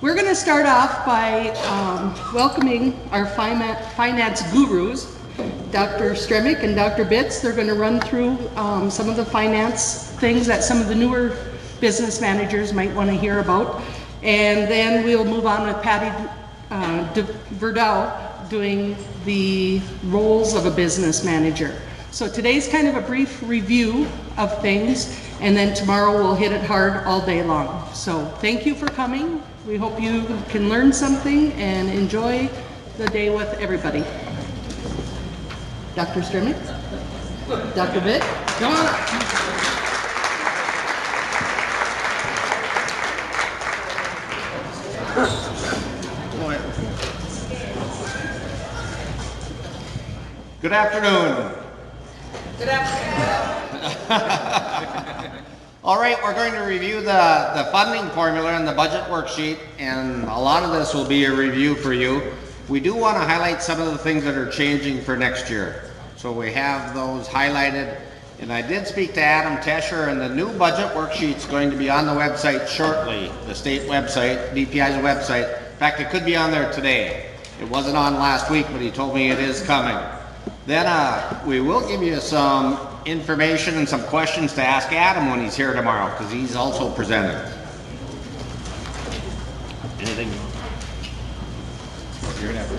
We're going to start off by welcoming our finance gurus, Dr. Stremick and Dr. Bitz. They're going to run through some of the finance things that some of the newer business managers might want to hear about. And then we'll move on with Patty Verdell doing the roles of a business manager. So today's kind of a brief review of things, and then tomorrow we'll hit it hard all day long. So thank you for coming. We hope you can learn something and enjoy the day with everybody. Dr. Stremick? Dr. Bitz? Come on up. Good afternoon. Good afternoon. All right, we're going to review the funding formula and the budget worksheet, and a lot of this will be a review for you. We do want to highlight some of the things that are changing for next year. So we have those highlighted, and I did speak to Adam Tesher, and the new budget worksheet's going to be on the website shortly, the state website, DPI's website. In fact, it could be on there today. It wasn't on last week, but he told me it is coming. Then we will give you some information and some questions to ask Adam when he's here tomorrow, because he's also presenting. Anything? You're gonna have to.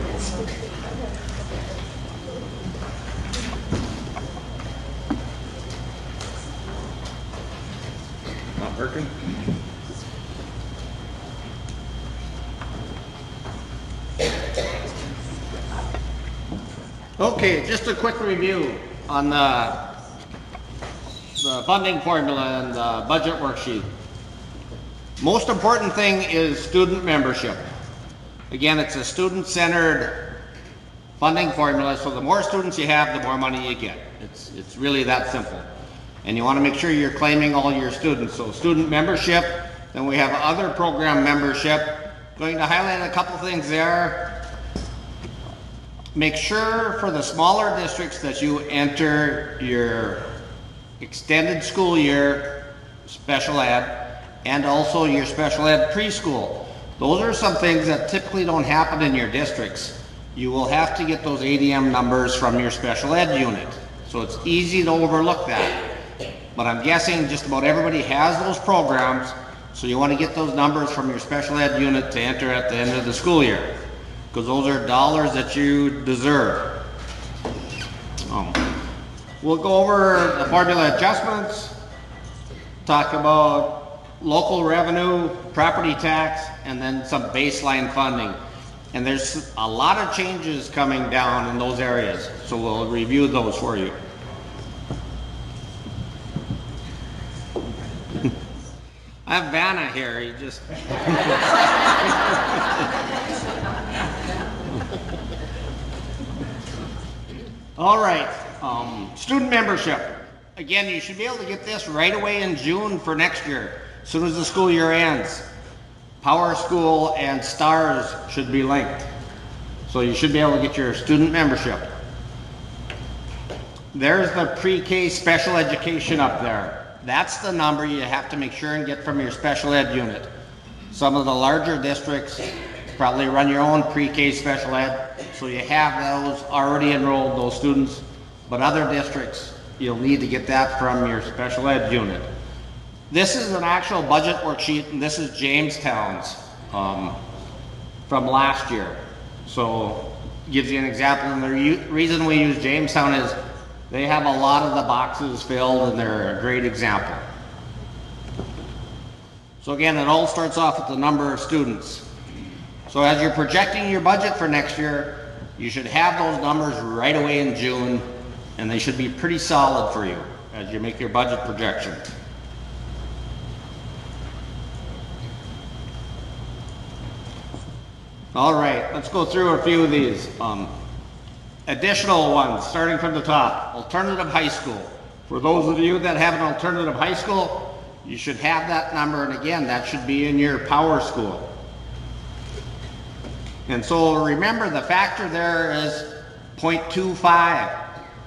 Not working? Okay, just a quick review on the funding formula and the budget worksheet. Most important thing is student membership. Again, it's a student-centered funding formula, so the more students you have, the more money you get. It's really that simple. And you want to make sure you're claiming all your students. So student membership, then we have other program membership. Going to highlight a couple things there. Make sure for the smaller districts that you enter your extended school year special ed and also your special ed preschool. Those are some things that typically don't happen in your districts. You will have to get those ADM numbers from your special ed unit. So it's easy to overlook that. But I'm guessing just about everybody has those programs, so you want to get those numbers from your special ed unit to enter at the end of the school year, because those are dollars that you deserve. We'll go over the formula adjustments, talk about local revenue, property tax, and then some baseline funding. And there's a lot of changes coming down in those areas, so we'll review those for you. I have Vanna here, he just... All right, student membership. Again, you should be able to get this right away in June for next year, as soon as the school year ends. Power School and STARS should be linked. So you should be able to get your student membership. There's the pre-K special education up there. That's the number you have to make sure and get from your special ed unit. Some of the larger districts probably run your own pre-K special ed, so you have those already enrolled, those students, but other districts, you'll need to get that from your special ed unit. This is an actual budget worksheet, and this is Jamestown's from last year. So gives you an example, and the reason we use Jamestown is they have a lot of the boxes filled, and they're a great example. So again, it all starts off with the number of students. So as you're projecting your budget for next year, you should have those numbers right away in June, and they should be pretty solid for you as you make your budget projection. All right, let's go through a few of these. Additional ones, starting from the top. Alternative high school. For those of you that have an alternative high school, you should have that number, and again, that should be in your power school. And so remember, the factor there is 0.25.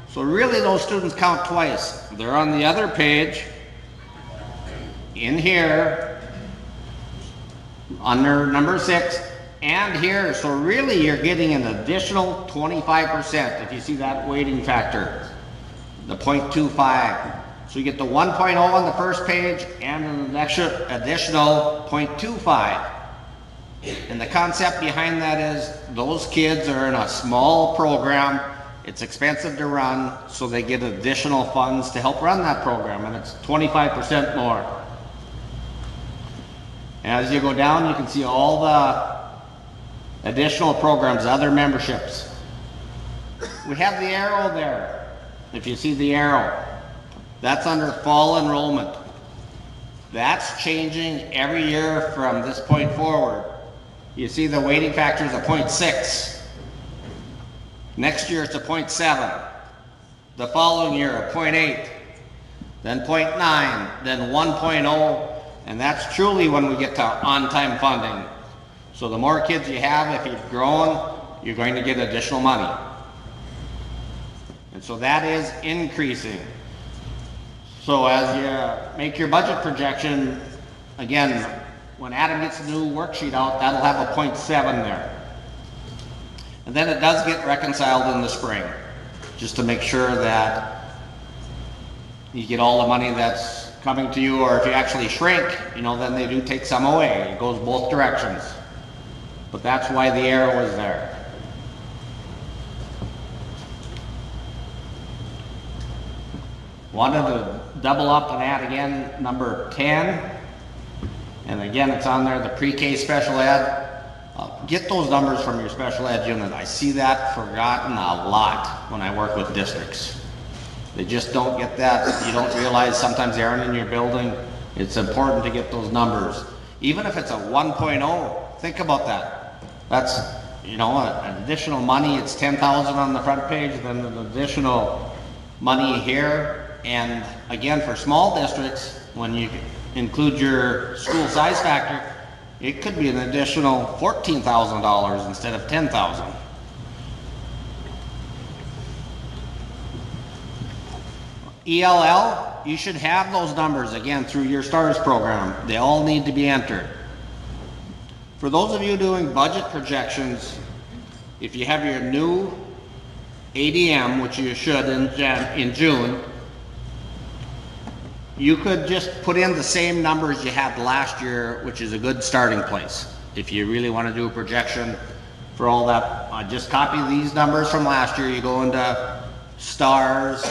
So really those students count twice. They're on the other page, in here, under number 6 and here. So really you're getting an additional 25% if you see that weighting factor, the 0.25. So you get the 1.0 on the first page and an additional 0.25. And the concept behind that is those kids are in a small program. It's expensive to run, so they get additional funds to help run that program, and it's 25% more. And as you go down, you can see all the additional programs, other memberships. We have the arrow there. If you see the arrow, that's under fall enrollment. That's changing every year from this point forward. You see the weighting factor is a 0.6. Next year it's a 0.7. The following year a 0.8. Then 0.9. Then 1.0. And that's truly when we get to on-time funding. So the more kids you have, if you've grown, you're going to get additional money. And so that is increasing. So as you make your budget projection, again, when Adam gets the new worksheet out, that'll have a 0.7 there. And then it does get reconciled in the spring, just to make sure that you get all the money that's coming to you, or if you actually shrink, then they do take some away. It goes both directions. But that's why the arrow is there. Wanted to double up and add again number 10. And again, it's on there, the pre-K special ed. Get those numbers from your special ed unit. I see that forgotten a lot when I work with districts. They just don't get that. You don't realize sometimes they aren't in your building. It's important to get those numbers. Even if it's a 1.0, think about that. That's, an additional money. It's 10,000 on the front page, then an additional money here. And again, for small districts, when you include your school size factor, it could be an additional $14,000 instead of $10,000. ELL, you should have those numbers again through your STARS program. They all need to be entered. For those of you doing budget projections, if you have your new ADM, which you should in June, you could just put in the same numbers you had last year, which is a good starting place. If you really want to do a projection for all that, just copy these numbers from last year. You go into STARS,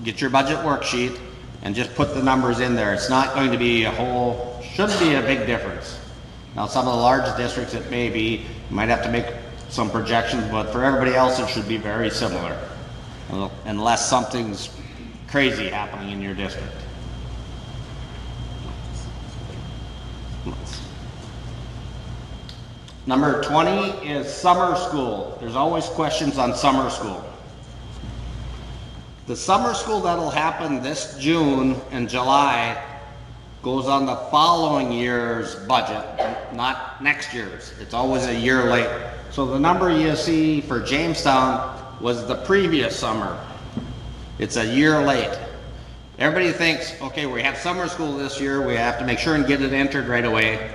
get your budget worksheet, and just put the numbers in there. It's not going to be shouldn't be a big difference. Now, some of the large districts it may be, you might have to make some projections, but for everybody else it should be very similar, unless something's crazy happening in your district. Number 20 is summer school. There's always questions on summer school. The summer school that'll happen this June and July goes on the following year's budget, not next year's. It's always a year late. So the number you see for Jamestown was the previous summer. It's a year late. Everybody thinks, okay, we have summer school this year, we have to make sure and get it entered right away.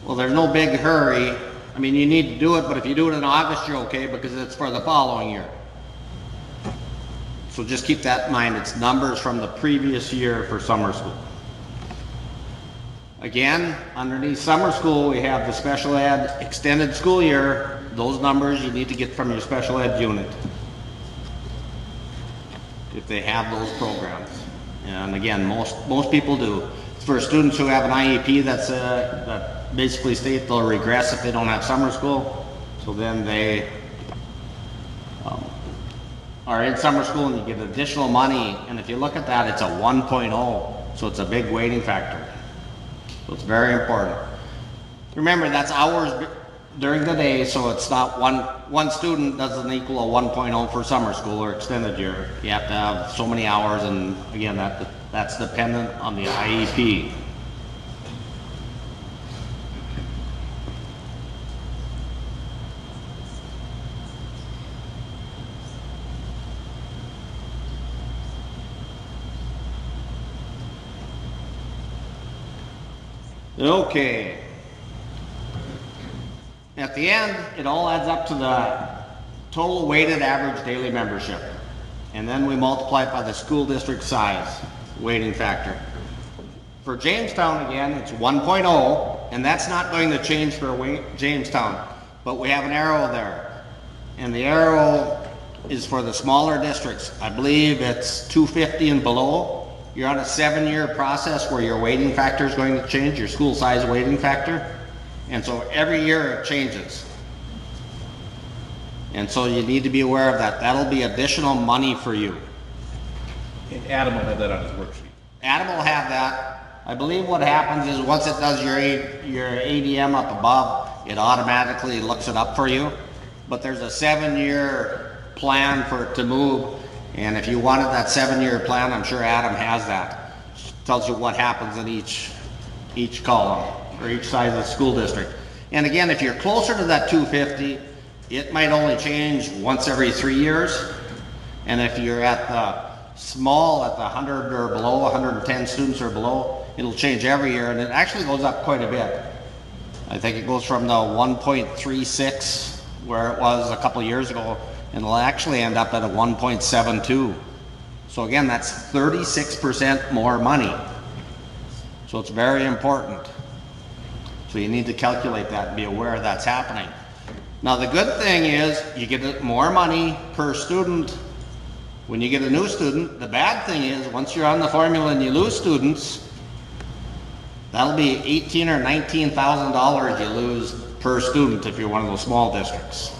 Well, there's no big hurry. I mean, you need to do it, but if you do it in August, you're okay because it's for the following year. So just keep that in mind. It's numbers from the previous year for summer school. Again, underneath summer school, we have the special ed extended school year. Those numbers you need to get from your special ed unit, if they have those programs. And again, most people do. For students who have an IEP that basically state they'll regress if they don't have summer school, so then they are in summer school and you get additional money, and if you look at that, it's a 1.0, so it's a big weighting factor. So it's very important. Remember, that's hours during the day, so it's not one student doesn't equal a 1.0 for summer school or extended year. You have to have so many hours, and again, that's dependent on the IEP. Okay. At the end, it all adds up to the total weighted average daily membership. And then we multiply it by the school district size, weighting factor. For Jamestown, again, it's 1.0, and that's not going to change for Jamestown, but we have an arrow there. And the arrow is for the smaller districts. I believe it's 250 and below. You're on a 7-year process where your weighting factor is going to change, your school size weighting factor. And so every year it changes. And so you need to be aware of that. That'll be additional money for you. And Adam will have that on his worksheet. Adam will have that. I believe what happens is once it does your ADM up above, it automatically looks it up for you. But there's a 7-year plan for it to move. And if you wanted that 7-year plan, I'm sure Adam has that. Tells you what happens in each column or each size of the school district. And again, if you're closer to that 250, it might only change once every 3 years. And if you're at the small, at the 100 or below, 110 students or below, it'll change every year, and it actually goes up quite a bit. I think it goes from the 1.36 where it was a couple of years ago, and it'll actually end up at a 1.72. So again, that's 36% more money. So it's very important. So you need to calculate that and be aware that's happening. Now the good thing is you get more money per student when you get a new student. The bad thing is once you're on the formula and you lose students, that'll be $18,000 or $19,000 you lose per student if you're one of those small districts.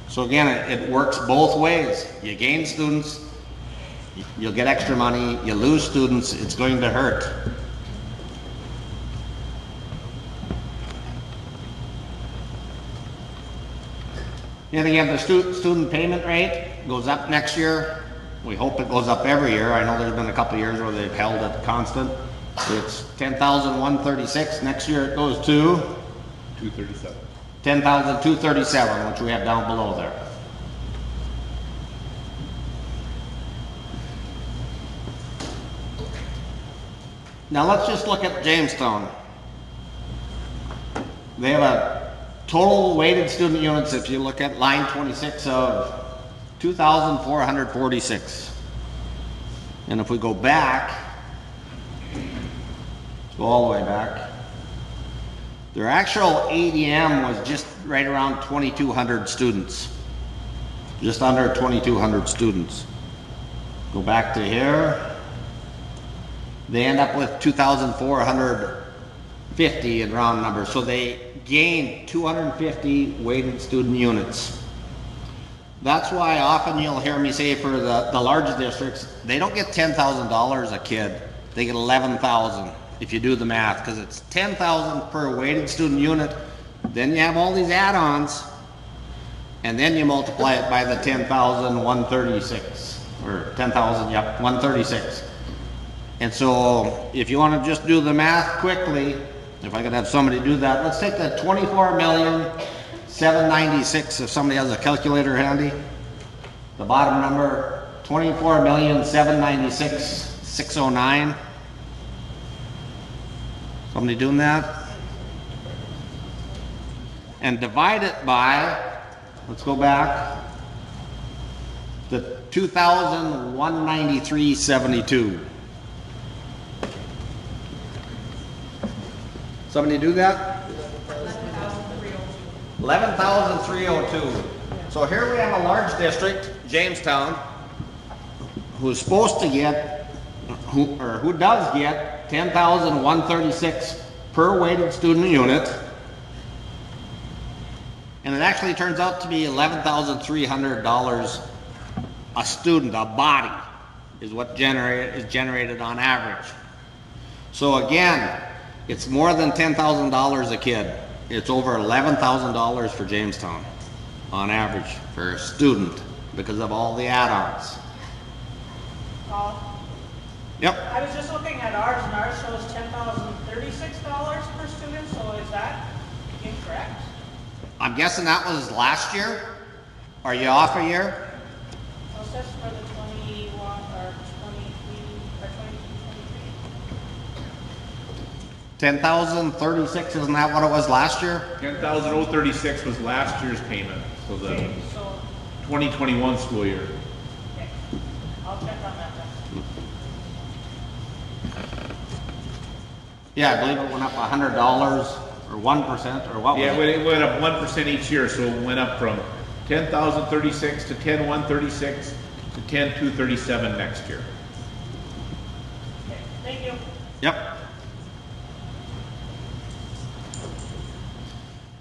So again, it works both ways. You gain students, you'll get extra money. You lose students, it's going to hurt. And again, the student payment rate goes up next year. We hope it goes up every year. I know there's been a couple of years where they've held it constant. It's $10,136. Next year it goes to $237. $10,237, which we have down below there. Now let's just look at Jamestown. They have a total weighted student units, if you look at line 26, of 2,446. And if we go back, go all the way back, their actual ADM was just right around 2,200 students. Just under 2,200 students. Go back to here. They end up with 2,450 in round numbers. So they gained 250 weighted student units. That's why often you'll hear me say for the larger districts, they don't get $10,000 a kid. They get $11,000 if you do the math, because it's $10,000 per weighted student unit. Then you have all these add-ons, and then you multiply it by the 10,136, or 10,000, yep, 136. And so if you want to just do the math quickly, if I could have somebody do that, let's take the 24,796,000, if somebody has a calculator handy. The bottom number, 24,796,609. Somebody doing that? And divide it by, let's go back, the 2,193.72. Somebody do that? 11,302. So here we have a large district, Jamestown, who's supposed to get, who does get 10,136 per weighted student unit. And it actually turns out to be $11,300 a student, a body, is what is generated on average. So again, it's more than $10,000 a kid. It's over $11,000 for Jamestown on average for a student because of all the add-ons. Yep. I was just looking at ours, and ours shows $10,036 per student, so is that incorrect? I'm guessing that was last year? Are you off a year? Well, it says for the 21 or 23 or 22, 23. 10,036, isn't that what it was last year? 10,036 was last year's payment, so the Okay, so, 2021 school year. okay, I'll check on that then. Yeah, I believe it went up $100 or 1% or what was Yeah, it? it went up 1% each year, so it went up from 10,036 to 10,136 to 10,237 next year. Okay, thank you. Yep.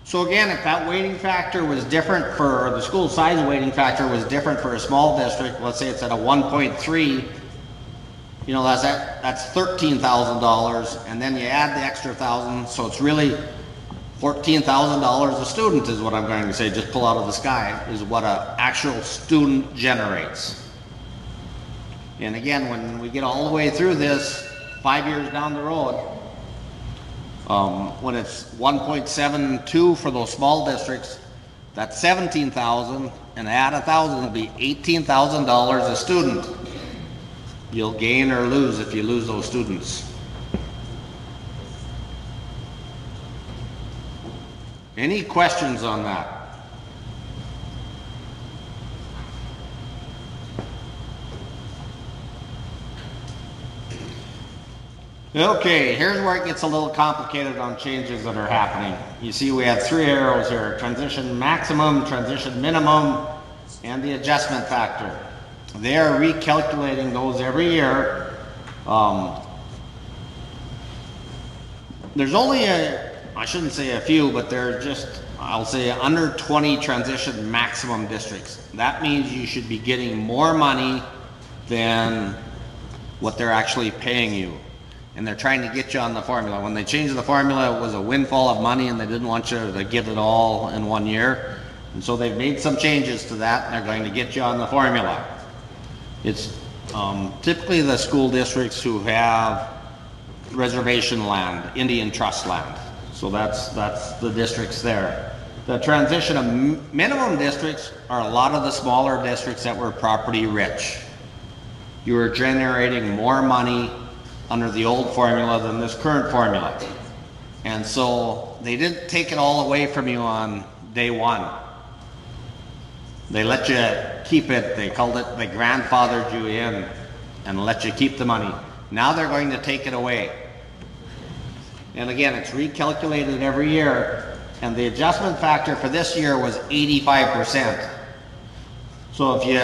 So again, if that weighting factor was different for, or the school size weighting factor was different for a small district, let's say it's at a 1.3, you know, that's $13,000, and then you add the extra thousand, so it's really $14,000 a student is what I'm going to say, just pull out of the sky, is what an actual student generates. And again, when we get all the way through this, 5 years down the road, when it's 1.72 for those small districts, that's 17,000, and add 1,000, it'll be $18,000 a student. You'll gain or lose if you lose those students. Any questions on that? Okay, here's where it gets a little complicated on changes that are happening. You see we have 3 arrows here: transition maximum, transition minimum, and the adjustment factor. They are recalculating those every year. There's only I shouldn't say a few, but there are just, I'll say under 20 transition maximum districts. That means you should be getting more money than what they're actually paying you. And they're trying to get you on the formula. When they changed the formula, it was a windfall of money and they didn't want you to get it all in 1 year. And so they've made some changes to that and they're going to get you on the formula. It's typically the school districts who have reservation land, Indian trust land. So that's the districts there. The transition of minimum districts are a lot of the smaller districts that were property rich. You were generating more money under the old formula than this current formula. And so they didn't take it all away from you on day one. They let you keep it. They called it, they grandfathered you in and let you keep the money. Now they're going to take it away. And again, it's recalculated every year, and the adjustment factor for this year was 85%. So if you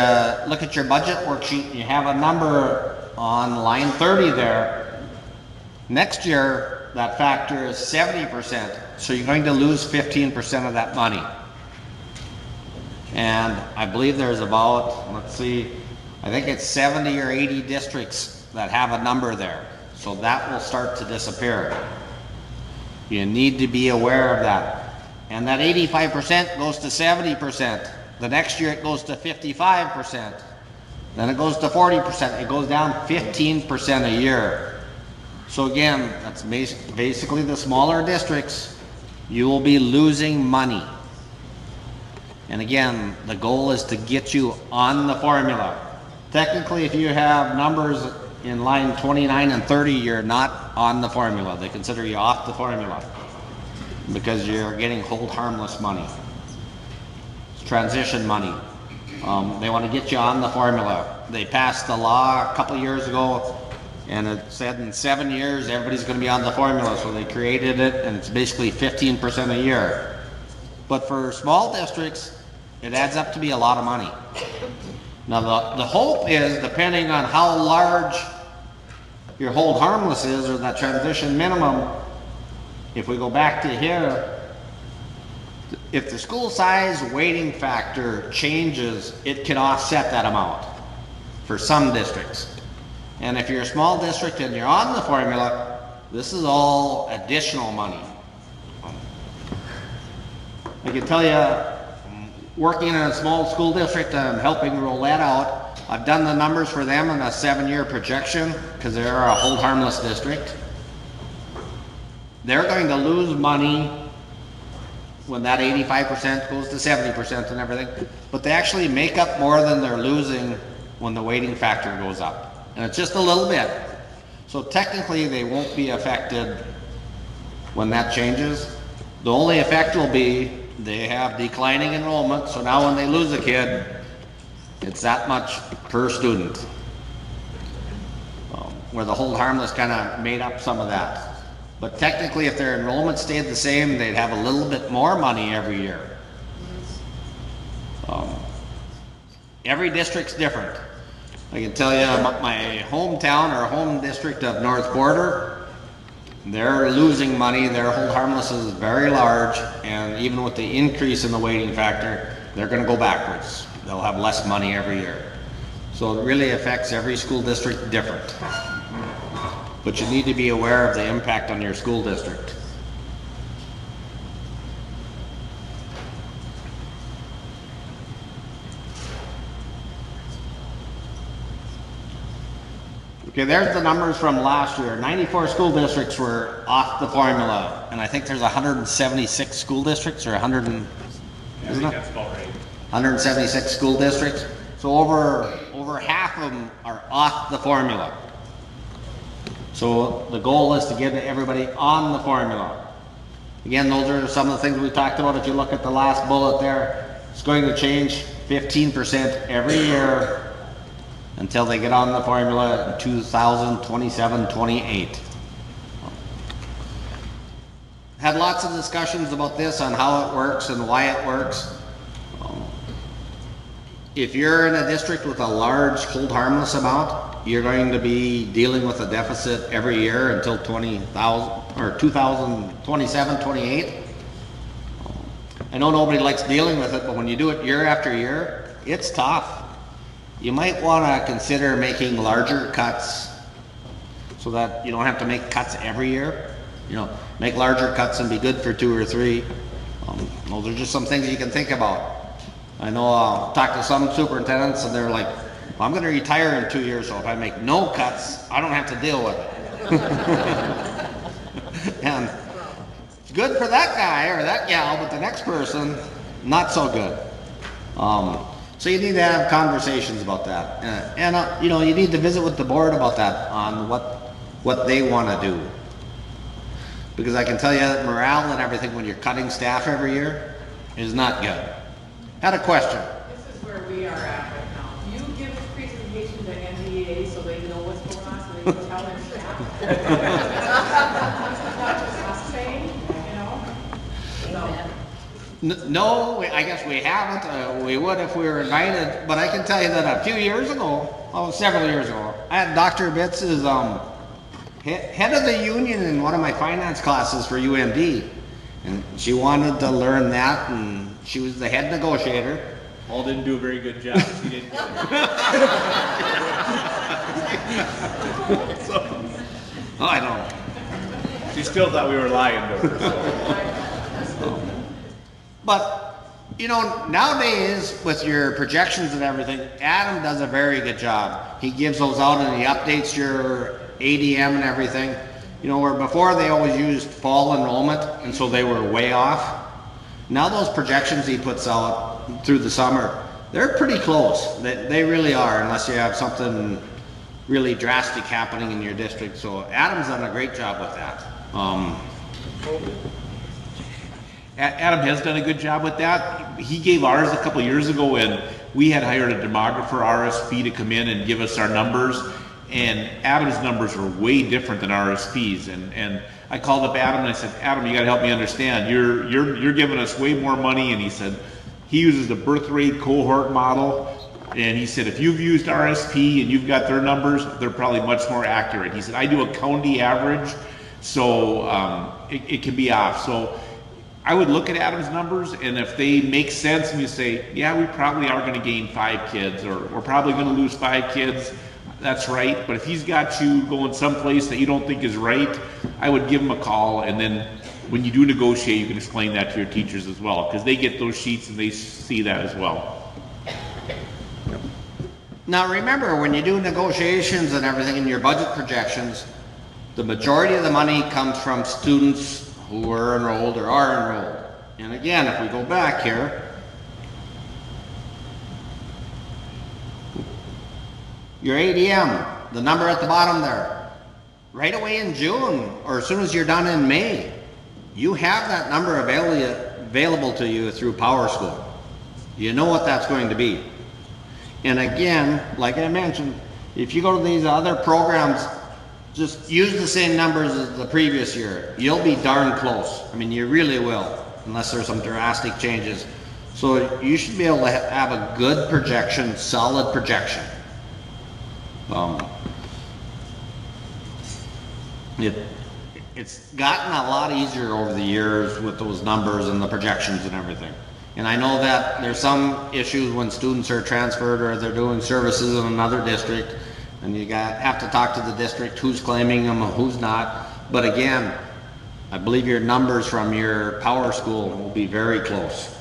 look at your budget worksheet, you have a number on line 30 there. Next year, that factor is 70%, so you're going to lose 15% of that money. And I believe there's about, let's see, I think it's 70 or 80 districts that have a number there. So that will start to disappear. You need to be aware of that. And that 85% goes to 70%. The next year it goes to 55%. Then it goes to 40%. It goes down 15% a year. So again, that's basically the smaller districts. You will be losing money. And again, the goal is to get you on the formula. Technically, if you have numbers in line 29 and 30, you're not on the formula. They consider you off the formula because you're getting hold harmless money. It's transition money. They want to get you on the formula. They passed the law a couple years ago and it said in 7 years everybody's going to be on the formula, so they created it and it's basically 15% a year. But for small districts, it adds up to be a lot of money. Now the hope is, depending on how large your hold harmless is or that transition minimum, if we go back to here, if the school size weighting factor changes, it can offset that amount for some districts. And if you're a small district and you're on the formula, this is all additional money. I can tell you, working in a small school district and helping roll that out, I've done the numbers for them in a 7-year projection because they're a hold harmless district. They're going to lose money when that 85% goes to 70% and everything, but they actually make up more than they're losing when the weighting factor goes up. And it's just a little bit. So technically they won't be affected when that changes. The only effect will be they have declining enrollment, so now when they lose a kid, it's that much per student. Where the hold harmless kind of made up some of that. But technically, if their enrollment stayed the same, they'd have a little bit more money every year. Every district's different. I can tell you my hometown or home district of North Border, they're losing money. Their hold harmless is very large, and even with the increase in the weighting factor, they're going to go backwards. They'll have less money every year. So it really affects every school district different. But you need to be aware of the impact on your school district. Okay, there's the numbers from last year. 94 school districts were off the formula, and I think there's 176 school districts, or 100 and, isn't it? That's about right. 176 school districts. So over half of them are off the formula. So the goal is to get everybody on the formula. Again, those are some of the things we talked about. If you look at the last bullet there, it's going to change 15% every year until they get on the formula in 2027, 28. Had lots of discussions about this, on how it works and why it works. If you're in a district with a large hold harmless amount, you're going to be dealing with a deficit every year until 2027, 28. I know nobody likes dealing with it, but when you do it year after year, it's tough. You might want to consider making larger cuts so that you don't have to make cuts every year. You know, make larger cuts and be good for 2 or 3. Those are just some things you can think about. I know I'll talk to some superintendents and they're like, well, I'm going to retire in 2 years, so if I make no cuts, I don't have to deal with it. And it's good for that guy or that gal, but the next person, not so good. So you need to have conversations about that. You know, you need to visit with the board about that, on what they want to do. Because I can tell you that morale and everything when you're cutting staff every year is not good. Had a question. This is where we are at right now. You give this presentation to NDA so they know what's going on, so they can tell their staff. Not just us saying, you know? So. No, I guess we haven't. We would if we were invited. But I can tell you that a few years ago, several years ago, I had Dr. Bitz as head of the union in one of my finance classes for UMD. And she wanted to learn that, and she was the head negotiator. Paul didn't do a very good job. He didn't get it. Oh, I don't. She still thought we were lying to her. So. But, you know, nowadays with your projections and everything, Adam does a very good job. He gives those out and he updates your ADM and everything. You know, where before they always used fall enrollment, and so they were way off. Now those projections he puts out through the summer, they're pretty close. They really are, unless you have something really drastic happening in your district. So Adam's done a great job with that. Adam has done a good job with that. He gave ours a couple years ago, and we had hired a demographer, RSP, to come in and give us our numbers. And Adam's numbers were way different than RSP's. And I called up Adam and I said, Adam, you got to help me understand. You're giving us way more money. And he said he uses the birth rate cohort model. And he said, if you've used RSP and you've got their numbers, they're probably much more accurate. He said, I do a county average, so it can be off. So I would look at Adam's numbers, and if they make sense and you say, yeah, we probably are going to gain 5 kids, or we're probably going to lose 5 kids, that's right. But if he's got you going someplace that you don't think is right, I would give him a call, and then when you do negotiate, you can explain that to your teachers as well, because they get those sheets and they see that as well. Now remember, when you do negotiations and everything in your budget projections, the majority of the money comes from students who are enrolled or are enrolled. And again, if we go back here, your ADM, the number at the bottom there, right away in June, or as soon as you're done in May, you have that number available to you through Power School. You know what that's going to be. And again, like I mentioned, if you go to these other programs, just use the same numbers as the previous year. You'll be darn close. I mean, you really will, unless there's some drastic changes. So you should be able to have a good projection, solid projection. It's gotten a lot easier over the years with those numbers and the projections and everything. And I know that there's some issues when students are transferred or they're doing services in another district, and you have to talk to the district who's claiming them, who's not. But again, I believe your numbers from your Power School will be very close.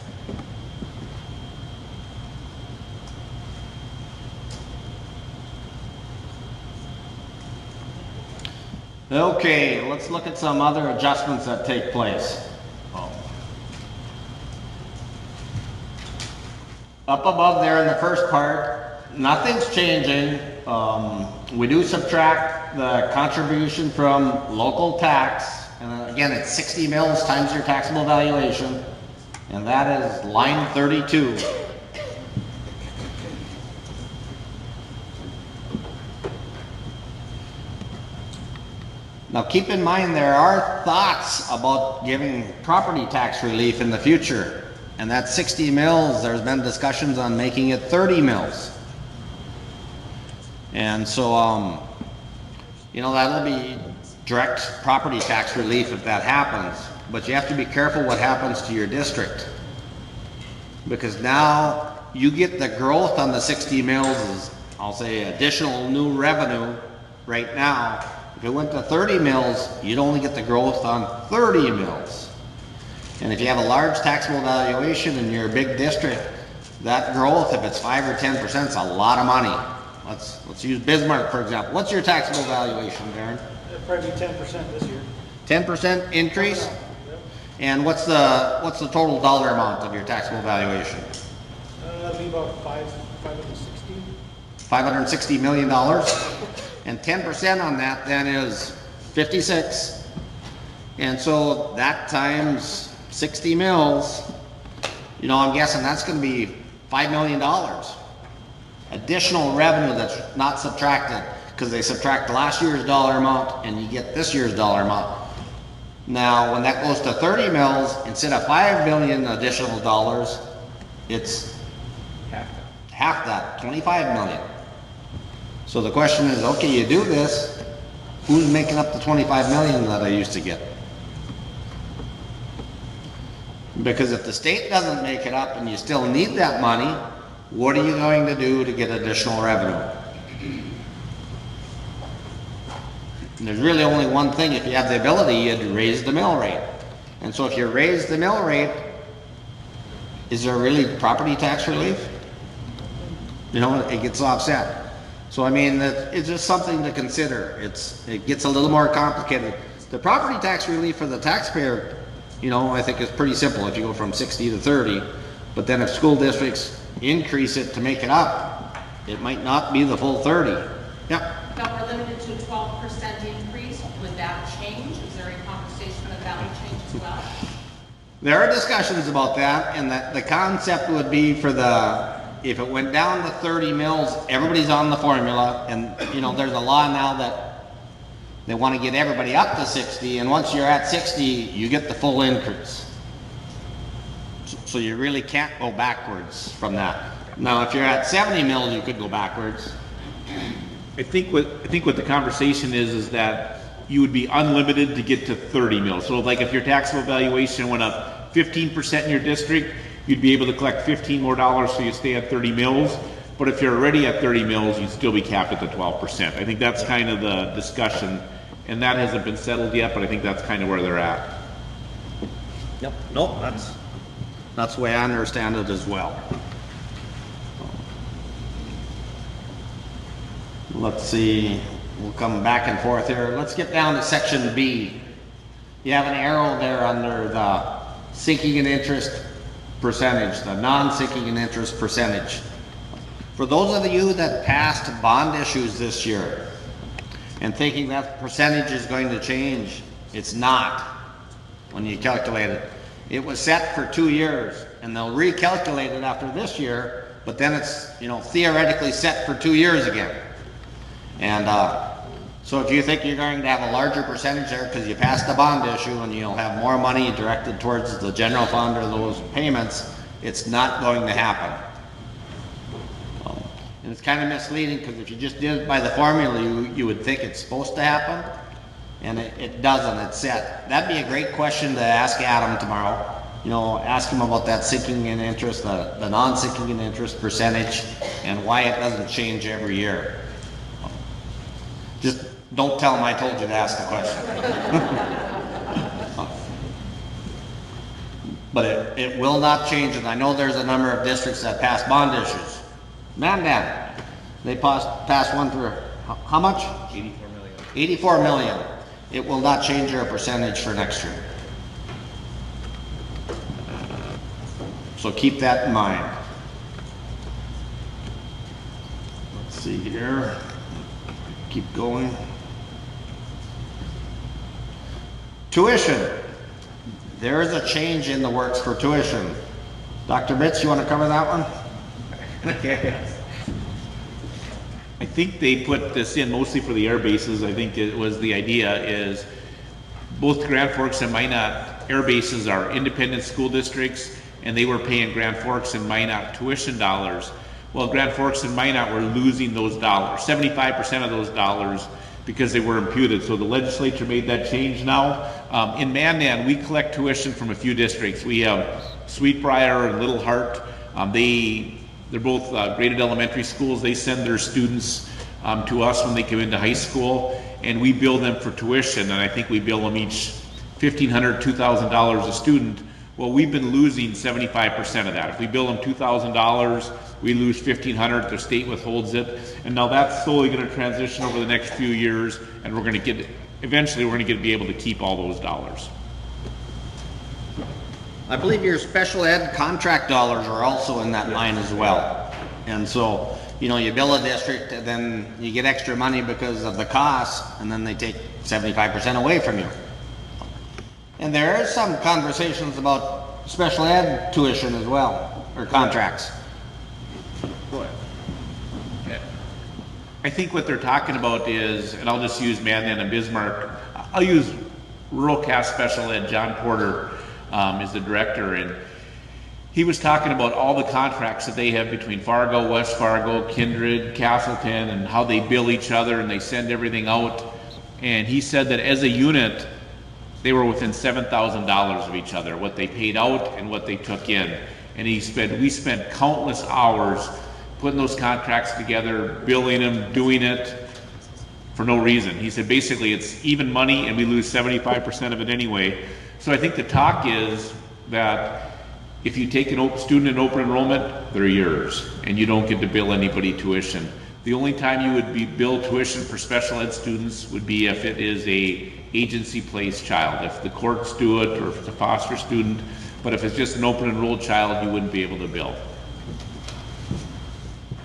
Okay, let's look at some other adjustments that take place. Up above there in the first part, nothing's changing. We do subtract the contribution from local tax, and again, it's 60 mils times your taxable valuation, and that is line 32. Now keep in mind there are thoughts about giving property tax relief in the future. And that 60 mils, there's been discussions on making it 30 mils. And so, you know, that'll be direct property tax relief if that happens. But you have to be careful what happens to your district. Because now you get the growth on the 60 mils as, I'll say, additional new revenue right now. If it went to 30 mils, you'd only get the growth on 30 mils. And if you have a large taxable valuation in your big district, that growth, if it's 5 or 10%, is a lot of money. Let's use Bismarck, for example. What's your taxable valuation, Darren? It'll probably be 10% this year. 10% increase? Yep. And what's the total dollar amount of your taxable valuation? That'll be about 560. $560 million. And 10% on that then is 56. And so that times 60 mils, you know, I'm guessing that's going to be $5 million. Additional revenue that's not subtracted, because they subtract last year's dollar amount and you get this year's dollar amount. Now, when that goes to 30 mils, instead of 5 million additional dollars, it's half that, 25 million. So the question is, okay, you do this, who's making up the 25 million that I used to get? Because if the state doesn't make it up and you still need that money, what are you going to do to get additional revenue? And there's really only one thing. If you have the ability, you'd raise the mill rate. And so if you raise the mill rate, is there really property tax relief? You know, it gets offset. So I mean, it's just something to consider. It gets a little more complicated. The property tax relief for the taxpayer, you know, I think is pretty simple if you go from 60 to 30. But then if school districts increase it to make it up, it might not be the full 30. Yep. Now, we're limited to a 12% increase. Would that change? Is there any conversation of that would change as well? There are discussions about that, and that the concept would be for if it went down to 30 mils, everybody's on the formula, and you know, there's a law now that they want to get everybody up to 60, and once you're at 60, you get the full increase. So you really can't go backwards from that. Now, if you're at 70 mils, you could go backwards. I think what the conversation is that you would be unlimited to get to 30 mils. So like if your taxable valuation went up 15% in your district, you'd be able to collect 15 more dollars so you stay at 30 mils. But if you're already at 30 mils, you'd still be capped at the 12%. I think that's kind of the discussion, and that hasn't been settled yet, but I think that's kind of where they're at. Yep. Nope. That's the way I understand it as well. Let's see. We'll come back and forth here. Let's get down to section B. You have an arrow there under the sinking in interest percentage, the non-sinking in interest percentage. For those of you that passed bond issues this year and thinking that percentage is going to change, it's not. when you calculate it. It was set for 2 years, and they'll recalculate it after this year, but then it's, you know, theoretically set for 2 years again. And so if you think you're going to have a larger percentage there because you passed the bond issue and you'll have more money directed towards the general fund or those payments, it's not going to happen. And it's kind of misleading because if you just did it by the formula, you would think it's supposed to happen, and it doesn't. It's set. That'd be a great question to ask Adam tomorrow. You know, ask him about that sinking in interest, the non-sinking in interest percentage, and why it doesn't change every year. Just don't tell him I told you to ask the question. But it will not change, and I know there's a number of districts that pass bond issues. Mandan, they passed one for how much? 84 million. 84 million. It will not change your percentage for next year. So keep that in mind. Let's see here. Keep going. Tuition. There is a change in the works for tuition. Dr. Bitz, you want to cover that one? I think they put this in mostly for the air bases. I think it was the idea is both Grand Forks and Minot air bases are independent school districts, and they were paying Grand Forks and Minot tuition dollars. Well, Grand Forks and Minot were losing those dollars, 75% of those dollars, because they were imputed. So the legislature made that change now. In Mandan, we collect tuition from a few districts. We have Sweetbriar and Little Heart. They're both graded elementary schools. They send their students to us when they come into high school, and we bill them for tuition, and I think we bill them each $1,500, $2,000 a student. Well, we've been losing 75% of that. If we bill them $2,000, we lose $1,500, the state withholds it, and now that's slowly going to transition over the next few years, and we're going to eventually be able to keep all those dollars. I believe your special ed contract dollars are also in that line as well. And so, you know, you bill a district and then you get extra money because of the cost, and then they take 75% away from you. And there is some conversations about special ed tuition as well, or contracts. I think what they're talking about is, and I'll just use Mandan and Bismarck, I'll use Rural Cass Special Ed. John Porter is the director, and he was talking about all the contracts that they have between Fargo, West Fargo, Kindred, Castleton, and how they bill each other and they send everything out. And he said that as a unit, they were within $7,000 of each other, what they paid out and what they took in. And we spent countless hours putting those contracts together, billing them, doing it for no reason. He said basically it's even money and we lose 75% of it anyway. So I think the talk is that if you take a student in open enrollment, they're yours, and you don't get to bill anybody tuition. The only time you would be billed tuition for special ed students would be if it is a agency placed child, if the courts do it, or if it's a foster student. But if it's just an open enrolled child, you wouldn't be able to bill.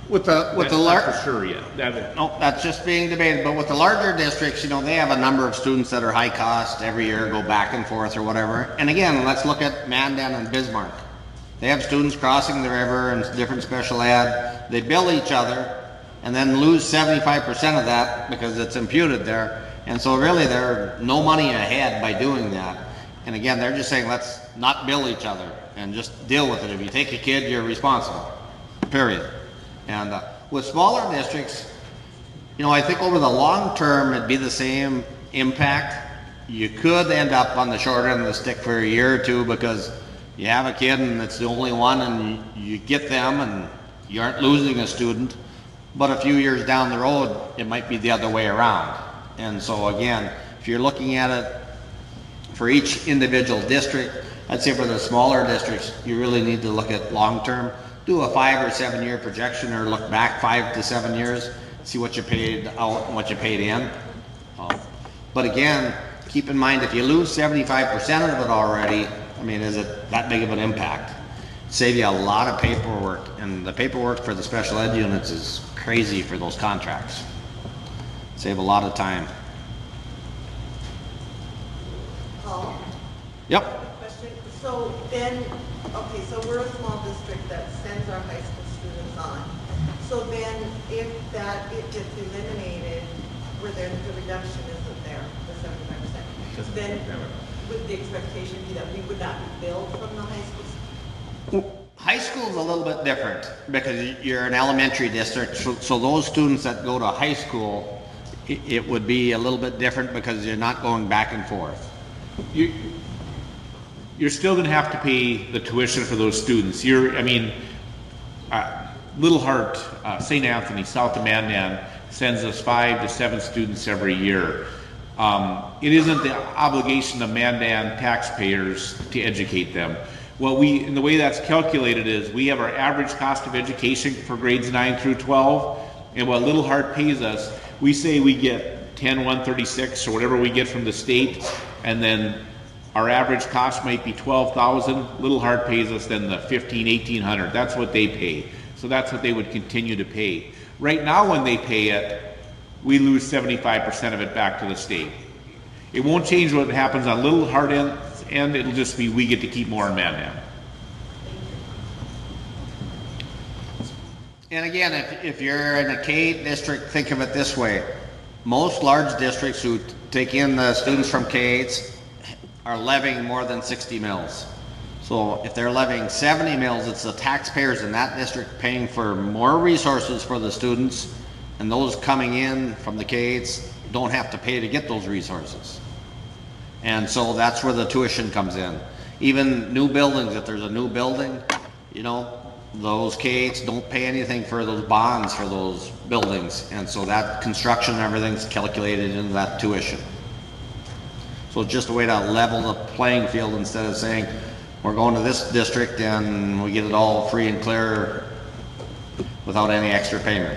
With the That's not for sure yet. no, that's just being debated. But with the larger districts, you know, they have a number of students that are high cost every year, go back and forth or whatever. And again, let's look at Mandan and Bismarck. They have students crossing the river and different special ed. They bill each other and then lose 75% of that because it's imputed there. And so really there's no money ahead by doing that. And again, they're just saying, let's not bill each other and just deal with it. If you take a kid, you're responsible, period. And with smaller districts, you know, I think over the long term, it'd be the same impact. You could end up on the short end of the stick for a year or two because you have a kid and it's the only one and you get them and you aren't losing a student. But a few years down the road, it might be the other way around. And so again, if you're looking at it for each individual district, I'd say for the smaller districts, you really need to look at long term. Do a 5 or 7 year projection or look back 5 to 7 years, see what you paid out and what you paid in. But again, keep in mind if you lose 75% of it already, I mean, is it that big of an impact? Save you a lot of paperwork, and the paperwork for the special ed units is crazy for those contracts. Save a lot of time. Yep. Question, so then, okay, so we're a small district that sends our high school students on. So then if it gets eliminated, where the reduction isn't there, the 75%, then would the expectation be that we would not be billed from the high school? High school's a little bit different because you're an elementary district, so those students that go to high school, it would be a little bit different because you're not going back and forth. You're still going to have to pay the tuition for those students. Little Heart, St. Anthony, south of Mandan, sends us 5 to 7 students every year. It isn't the obligation of Mandan taxpayers to educate them. And the way that's calculated is we have our average cost of education for grades 9 through 12, and what Little Heart pays us, we say we get 10,136 or whatever we get from the state, and then our average cost might be 12,000. Little Heart pays us then the 1,800. That's what they pay. So that's what they would continue to pay. Right now when they pay it, we lose 75% of it back to the state. It won't change what happens on Little Heart end, it'll just be we get to keep more in Mandan. And again, if you're in a K-8 district, think of it this way. Most large districts who take in the students from K-8s are levying more than 60 mills. So if they're levying 70 mills, it's the taxpayers in that district paying for more resources for the students, and those coming in from the K-8s don't have to pay to get those resources. And so that's where the tuition comes in. Even new buildings, if there's a new building, those K-8s don't pay anything for those bonds for those buildings. And so that construction and everything's calculated into that tuition. So it's just a way to level the playing field instead of saying, we're going to this district and we get it all free and clear without any extra payment.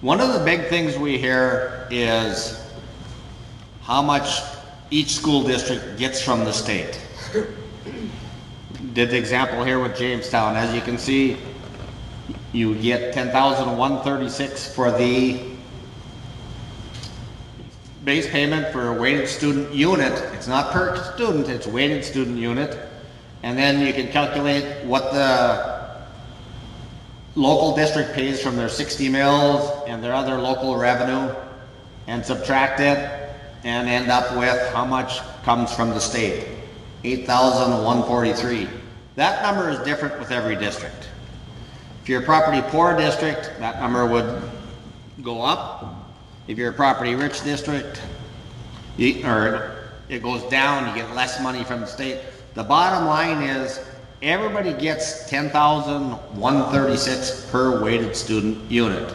One of the big things we hear is how much each school district gets from the state. Did the example here with Jamestown. As you can see, you get 10,136 for the base payment for a weighted student unit. It's not per student, it's weighted student unit. And then you can calculate what the local district pays from their 60 mills and their other local revenue and subtract it and end up with how much comes from the state. 8,143. That number is different with every district. If you're a property poor district, that number would go up. If you're a property rich district, it goes down, you get less money from the state. The bottom line is everybody gets 10,136 per weighted student unit.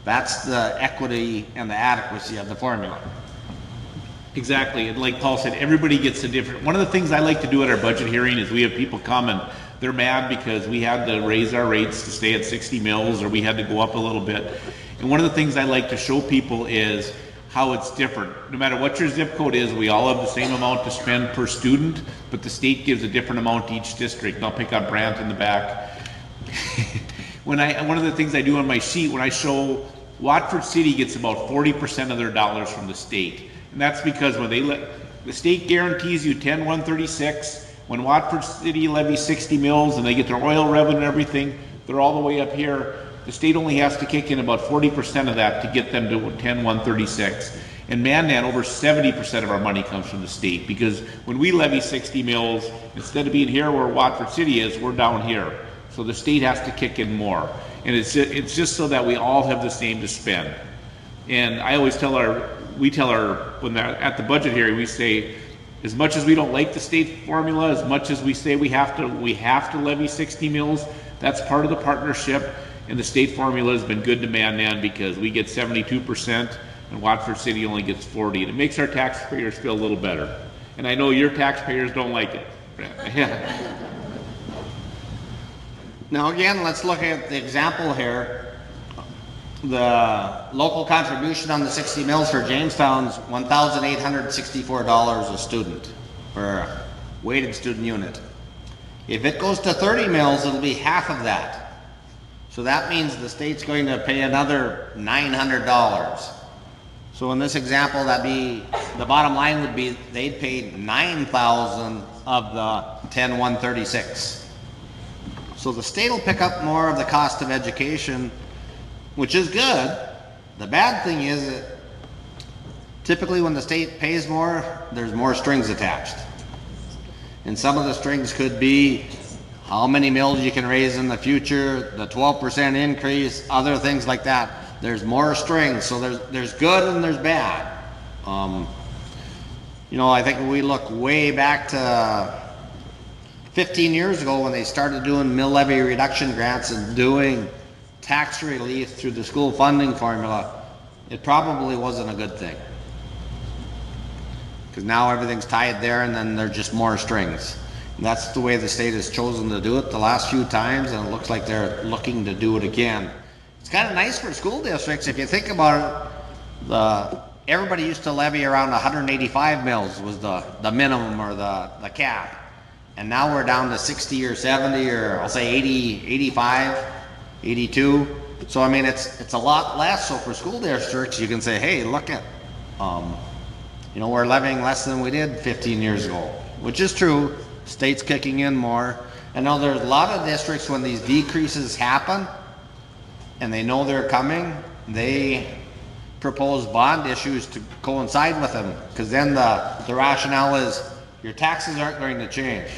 That's the equity and the adequacy of the formula. Exactly, and like Paul said, everybody gets a different. One of the things I like to do at our budget hearing is we have people come and they're mad because we had to raise our rates to stay at 60 mills or we had to go up a little bit. And one of the things I like to show people is how it's different. No matter what your zip code is, we all have the same amount to spend per student, but the state gives a different amount to each district. And I'll pick on Brant in the back. One of the things I do on my sheet, when I show Watford City gets about 40% of their dollars from the state. And that's because when the state guarantees you 10,136, when Watford City levies 60 mills and they get their oil revenue and everything, they're all the way up here. The state only has to kick in about 40% of that to get them to 10,136. In Mandan, over 70% of our money comes from the state because when we levy 60 mills, instead of being here where Watford City is, we're down here. So the state has to kick in more. And it's just so that we all have the same to spend. And I always when they're at the budget hearing, we say, as much as we don't like the state formula, as much as we say we have to levy 60 mills, that's part of the partnership. And the state formula has been good to Mandan because we get 72% and Watford City only gets 40. And it makes our taxpayers feel a little better. And I know your taxpayers don't like it. Now again, let's look at the example here. The local contribution on the 60 mills for Jamestown's $1,864 a student for a weighted student unit. If it goes to 30 mills, it'll be half of that. So that means the state's going to pay another $900. So in this example, that'd be, the bottom line would be they'd pay 9,000 of the 10,136. So the state will pick up more of the cost of education, which is good. The bad thing is that typically when the state pays more, there's more strings attached. And some of the strings could be how many mills you can raise in the future, the 12% increase, other things like that. There's more strings, so there's good and there's bad. You know, I think we look way back to 15 years ago when they started doing mill levy reduction grants and doing tax relief through the school funding formula. It probably wasn't a good thing. Because now everything's tied there and then there's just more strings. And that's the way the state has chosen to do it the last few times, and it looks like they're looking to do it again. It's kind of nice for school districts if you think about it. Everybody used to levy around 185 mills was the minimum or the cap. And now we're down to 60 or 70 or I'll say 80, 85, 82. So I mean it's a lot less. So for school districts you can say, hey, look at you know, we're levying less than we did 15 years ago, which is true. State's kicking in more. I know there's a lot of districts when these decreases happen and they know they're coming, they propose bond issues to coincide with them, because then the rationale is your taxes aren't going to change.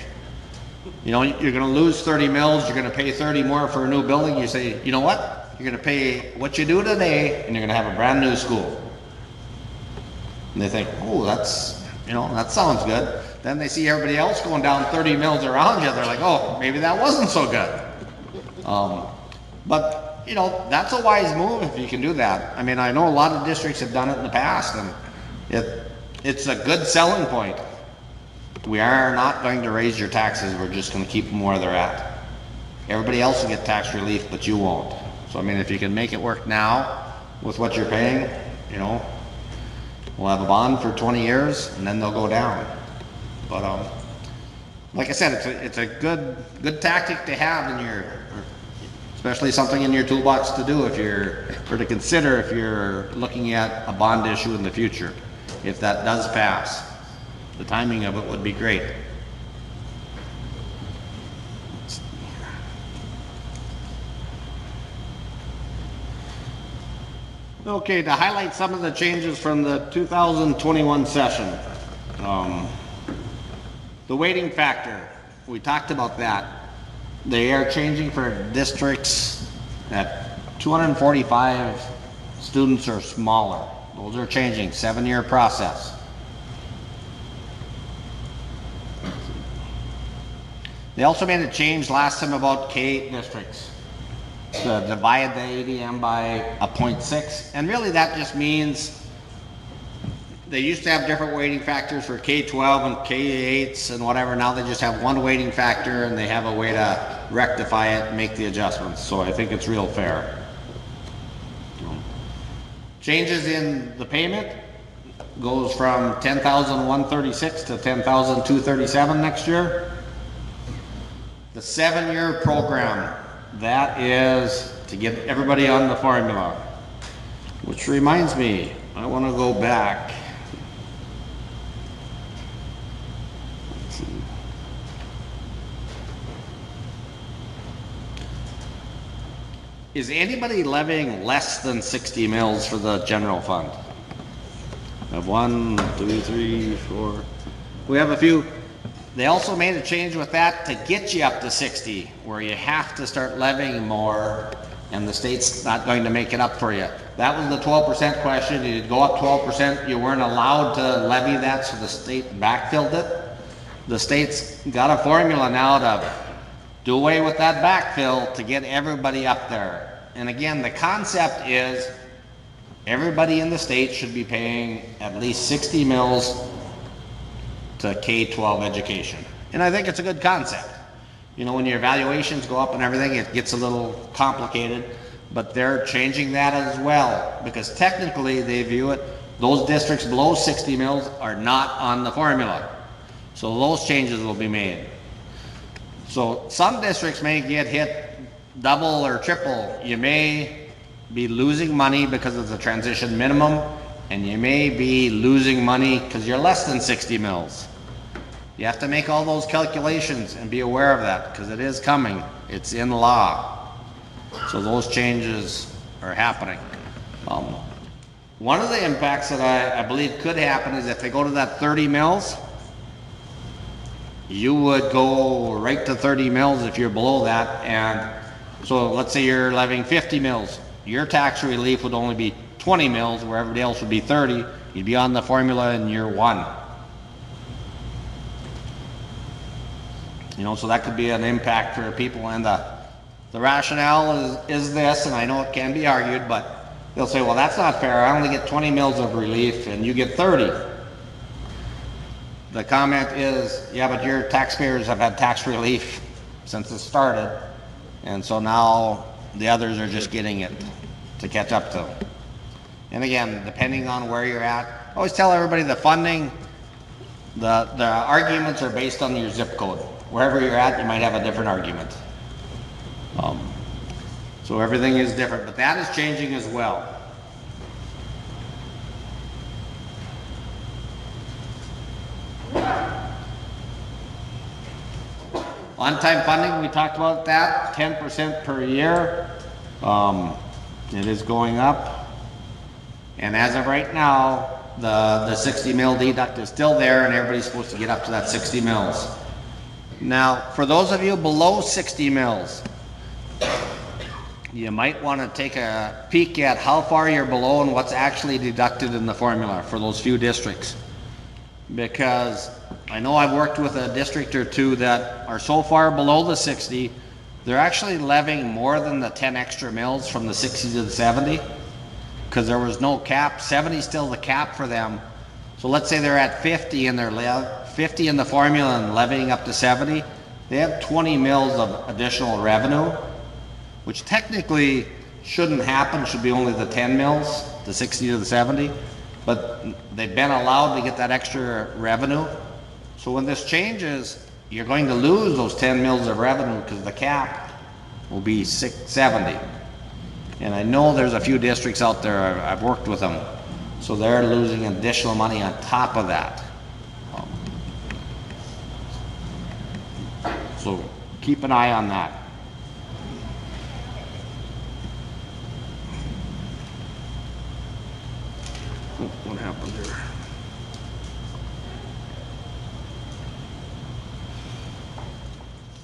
You know, you're going to lose 30 mills, you're going to pay 30 more for a new building. You say, you know what? You're going to pay what you do today and you're going to have a brand new school. And they think, oh, that's, you know, that sounds good. Then they see everybody else going down 30 mills around you. They're like, oh, maybe that wasn't so good. But, you know, that's a wise move if you can do that. I mean, I know a lot of districts have done it in the past, and it's a good selling point. We are not going to raise your taxes. We're just going to keep them where they're at. Everybody else will get tax relief, but you won't. So, I mean, if you can make it work now with what you're paying, you know, we'll have a bond for 20 years, and then they'll go down. But like I said, it's a good tactic to have in your, especially something in your toolbox to do if you're, or to consider if you're looking at a bond issue in the future. If that does pass, the timing of it would be great. Okay, to highlight some of the changes from the 2021 session. The weighting factor, we talked about that. They are changing for districts at 245 students or smaller. Those are changing, 7-year process. They also made a change last time about K-8 districts to divide the ADM by a 0.6, and really that just means they used to have different weighting factors for K-12 and K-8s and whatever. Now they just have one weighting factor and they have a way to rectify it and make the adjustments. So I think it's real fair. Changes in the payment goes from 10,136 to 10,237 next year. The 7-year program, that is to get everybody on the formula. Which reminds me, I want to go back. Let's see. Is anybody levying less than 60 mills for the general fund? I have 1, 2, 3, 4. We have a few. They also made a change with that to get you up to 60, where you have to start levying more and the state's not going to make it up for you. That was the 12% question. You'd go up 12%, you weren't allowed to levy that, so the state backfilled it. The state's got a formula now to do away with that backfill to get everybody up there. And again, the concept is everybody in the state should be paying at least 60 mills to K-12 education. And I think it's a good concept. You know, when your evaluations go up and everything, it gets a little complicated, but they're changing that as well, because technically they view it, those districts below 60 mills are not on the formula. So those changes will be made. So some districts may get hit double or triple. You may be losing money because of the transition minimum, and you may be losing money because you're less than 60 mils. You have to make all those calculations and be aware of that because it is coming. It's in law. So those changes are happening. One of the impacts that I believe could happen is if they go to that 30 mils, you would go right to 30 mils if you're below that. And so let's say you're levying 50 mils. Your tax relief would only be 20 mils where everybody else would be 30. You'd be on the formula in year one. You know, so that could be an impact for people. And the rationale is this, and I know it can be argued, but they'll say, well, that's not fair. I only get 20 mils of relief and you get 30. The comment is, yeah, but your taxpayers have had tax relief since it started. And so now the others are just getting it to catch up to. And again, depending on where you're at, I always tell everybody the funding, the arguments are based on your zip code. Wherever you're at, you might have a different argument. So everything is different, but that is changing as well. On-time funding, we talked about that, 10% per year. It is going up. And as of right now, the 60 mil deduct is still there and everybody's supposed to get up to that 60 mils. Now, for those of you below 60 mils, you might want to take a peek at how far you're below and what's actually deducted in the formula for those few districts. Because I know I've worked with a district or two that are so far below the 60, they're actually levying more than the 10 extra mils from the 60 to the 70, because there was no cap. 70 is still the cap for them. So let's say they're at 50 and they're 50 in the formula and levying up to 70, they have 20 mils of additional revenue, which technically shouldn't happen, should be only the 10 mils, the 60 to the 70, but they've been allowed to get that extra revenue. So when this changes, you're going to lose those 10 mils of revenue because the cap will be 70. And I know there's a few districts out there, I've worked with them, so they're losing additional money on top of that. So keep an eye on that. Oh, what happened here?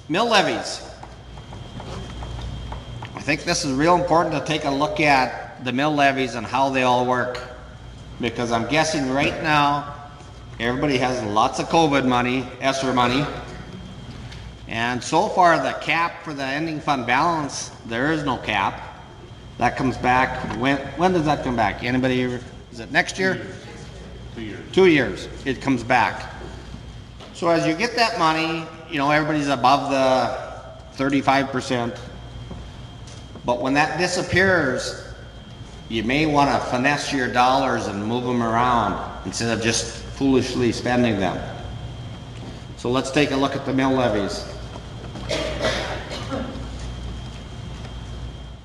Mill levies. I think this is real important to take a look at the mill levies and how they all work, because I'm guessing right now everybody has lots of COVID money, ESSER money, and so far the cap for the ending fund balance, there is no cap. That comes back, when does that come back? Anybody, is it next year? 2 years. 2 years, it comes back. So as you get that money, you know, everybody's above the 35%. But when that disappears, you may want to finesse your dollars and move them around instead of just foolishly spending them. So let's take a look at the mill levies.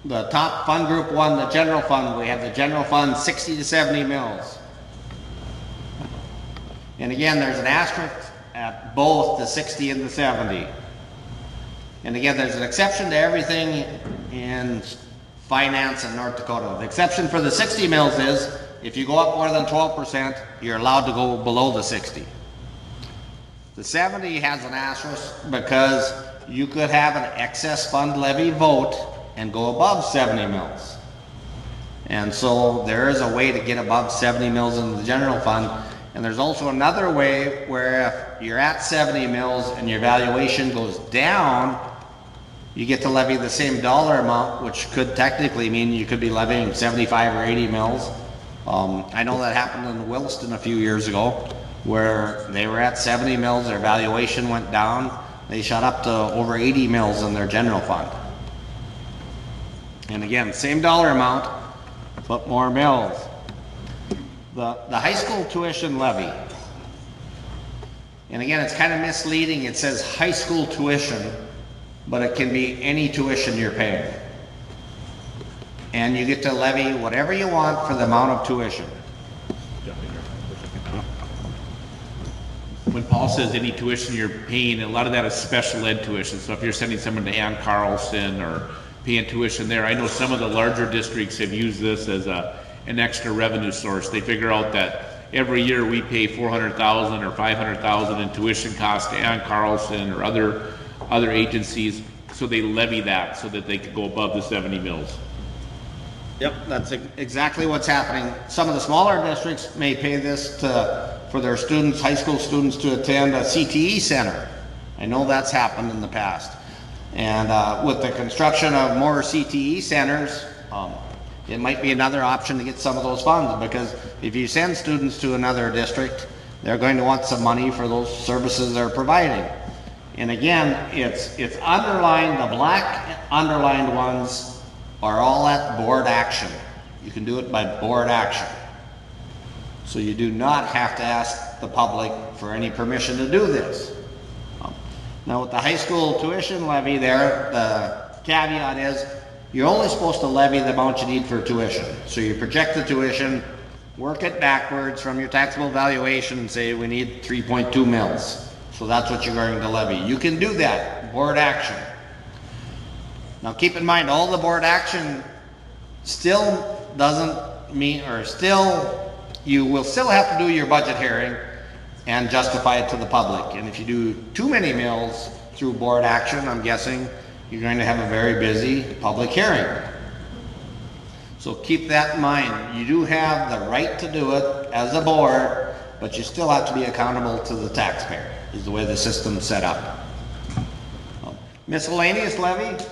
The top fund group one, the general fund, we have the general fund 60 to 70 mils. And again, there's an asterisk at both the 60 and the 70. And again, there's an exception to everything in finance in North Dakota. The exception for the 60 mils is if you go up more than 12%, you're allowed to go below the 60. The 70 has an asterisk because you could have an excess fund levy vote and go above 70 mils. And so there is a way to get above 70 mils in the general fund. And there's also another way where if you're at 70 mils and your valuation goes down, you get to levy the same dollar amount, which could technically mean you could be levying 75 or 80 mils. I know that happened in Williston a few years ago, where they were at 70 mils, their valuation went down, they shot up to over 80 mils in their general fund. And again, same dollar amount, but more mils. The high school tuition levy. And again, it's kind of misleading. It says high school tuition, but it can be any tuition you're paying. And you get to levy whatever you want for the amount of tuition. When Paul says any tuition you're paying, a lot of that is special ed tuition. So if you're sending someone to Ann Carlson or paying tuition there, I know some of the larger districts have used this as an extra revenue source. They figure out that every year we pay $400,000 or $500,000 in tuition costs to Ann Carlson or other agencies, so they levy that so that they could go above the 70 mills. Yep, that's exactly what's happening. Some of the smaller districts may pay this for their students, high school students, to attend a CTE center. I know that's happened in the past. And with the construction of more CTE centers, it might be another option to get some of those funds, because if you send students to another district, they're going to want some money for those services they're providing. And again, it's underlined, the black underlined ones are all at board action. You can do it by board action. So you do not have to ask the public for any permission to do this. Now with the high school tuition levy there, the caveat is you're only supposed to levy the amount you need for tuition. So you project the tuition, work it backwards from your taxable valuation and say we need 3.2 mils. So that's what you're going to levy. You can do that, board action. Now keep in mind, all the board action still doesn't mean, or still, you will still have to do your budget hearing and justify it to the public. And if you do too many mills through board action, I'm guessing you're going to have a very busy public hearing. So keep that in mind. You do have the right to do it as a board, but you still have to be accountable to the taxpayer, is the way the system's set up. Miscellaneous levy,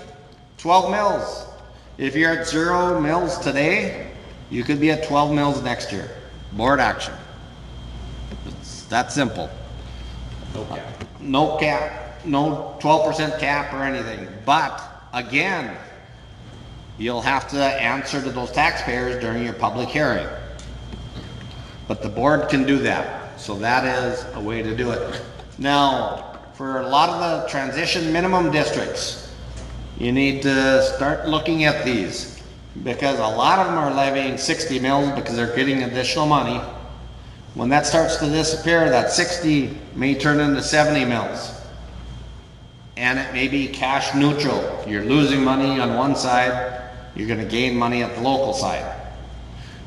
12 mills. If you're at 0 mills today, you could be at 12 mills next year. Board action. It's that simple. No cap, no 12% cap or anything. But again, you'll have to answer to those taxpayers during your public hearing. But the board can do that. So that is a way to do it. Now, for a lot of the transition minimum districts, you need to start looking at these, because a lot of them are levying 60 mills because they're getting additional money. When that starts to disappear, that 60 may turn into 70 mills. And it may be cash neutral. You're losing money on one side, you're going to gain money at the local side.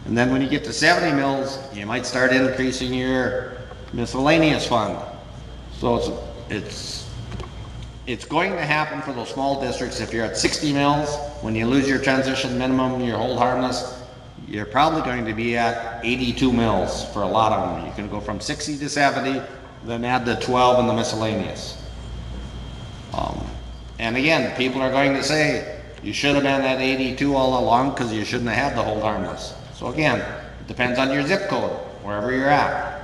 And then when you get to 70 mills, you might start increasing your miscellaneous fund. So it's going to happen for those small districts. If you're at 60 mills, when you lose your transition minimum, your hold harmless, you're probably going to be at 82 mills for a lot of them. You can go from 60 to 70, then add the 12 in the miscellaneous. And again, people are going to say, you should have been at 82 all along because you shouldn't have had the hold harmless. So again, it depends on your zip code, wherever you're at.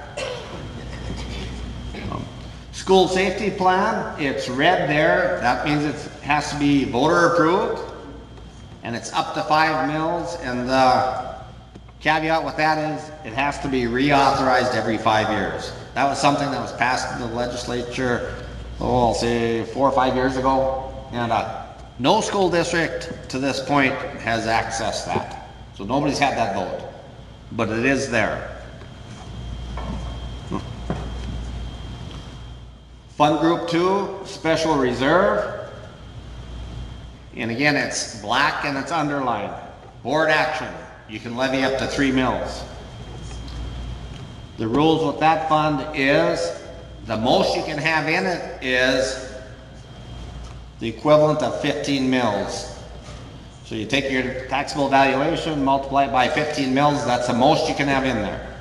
School safety plan, it's red there. That means it has to be voter approved, and it's up to 5 mills. And the caveat with that is it has to be reauthorized every 5 years. That was something that was passed in the legislature, I'll say 4 or 5 years ago. And no school district to this point has accessed that. So nobody's had that vote, but it is there. Fund Group 2, Special Reserve. And again, it's black and it's underlined. Board action. You can levy up to 3 mills. The rules with that fund is the most you can have in it is the equivalent of 15 mills. So you take your taxable valuation, multiply it by 15 mills, that's the most you can have in there.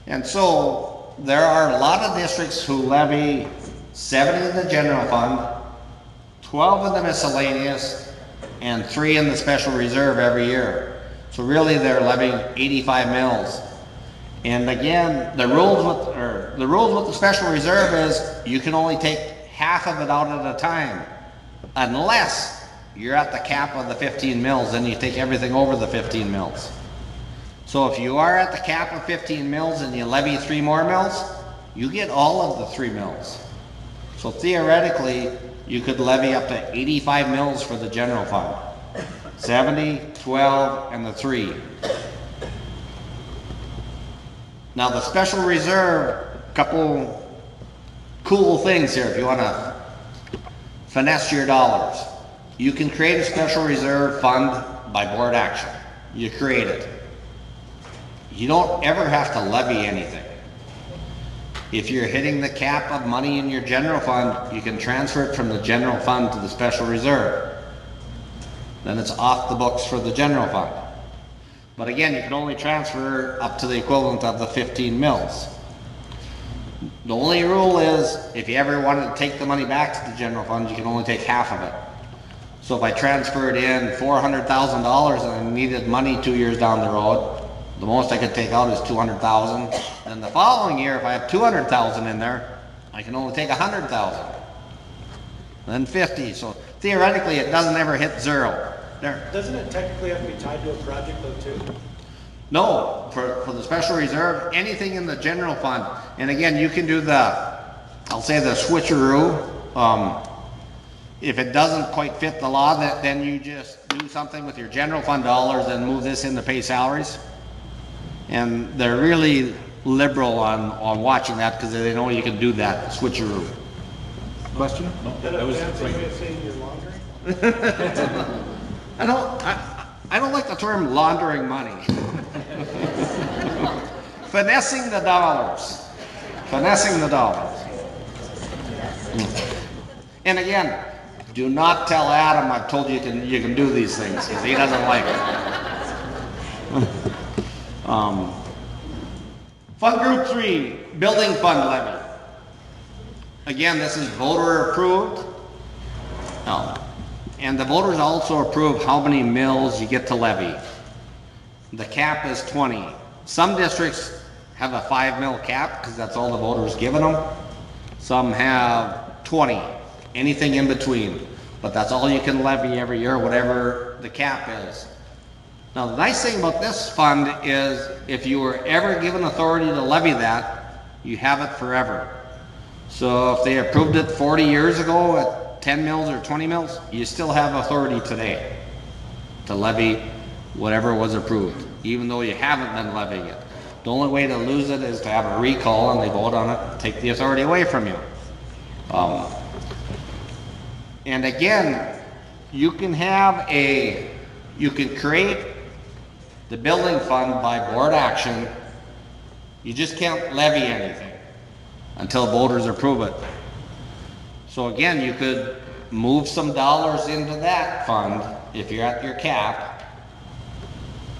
And so there are a lot of districts who levy 70 in the general fund, 12 in the miscellaneous, and 3 in the special reserve every year. So really they're levying 85 mills. And again, the rules with the special reserve is you can only take half of it out at a time, unless you're at the cap of the 15 mills, then you take everything over the 15 mills. So if you are at the cap of 15 mills and you levy 3 more mills, you get all of the 3 mills. So So theoretically, you could levy up to 85 mills for the general fund. 70, 12, and the 3. Now the special reserve, a couple cool things here if you want to finesse your dollars. You can create a special reserve fund by board action. You create it. You don't ever have to levy anything. If you're hitting the cap of money in your general fund, you can transfer it from the general fund to the special reserve. Then it's off the books for the general fund. But again, you can only transfer up to the equivalent of the 15 mils. The only rule is, if you ever wanted to take the money back to the general fund, you can only take half of it. So if I transferred in $400,000 and I needed money 2 years down the road, the most I could take out is $200,000. Then the following year, if I have $200,000 in there, I can only take $100,000. Then 50. So theoretically, it doesn't ever hit zero. There. Doesn't it technically have to be tied to a project though too? No, for the special reserve, anything in the general fund. And again, you can do the, I'll say the switcheroo. If it doesn't quite fit the law, then you just do something with your general fund dollars and move this in to pay salaries. And they're really liberal on watching that because they know you can do that, switcheroo. Question? No, that was Fancy way right. of saying you're laundering? I don't like the term laundering money. Finessing the dollars. Finessing the dollars. And again, do not tell Adam I've told you you can do these things because he doesn't like it. Fund Group 3, Building Fund Levy. Again, this is voter approved. And the voters also approve how many mills you get to levy. The cap is 20. Some districts have a 5 mil cap because that's all the voters given them. Some have 20, anything in between. But that's all you can levy every year, whatever the cap is. Now the nice thing about this fund is if you were ever given authority to levy that, you have it forever. So if they approved it 40 years ago at 10 mils or 20 mils, you still have authority today to levy whatever was approved, even though you haven't been levying it. The only way to lose it is to have a recall and they vote on it and take the authority away from you. And again, you can create the building fund by board action. You just can't levy anything until voters approve it. So again, you could move some dollars into that fund if you're at your cap.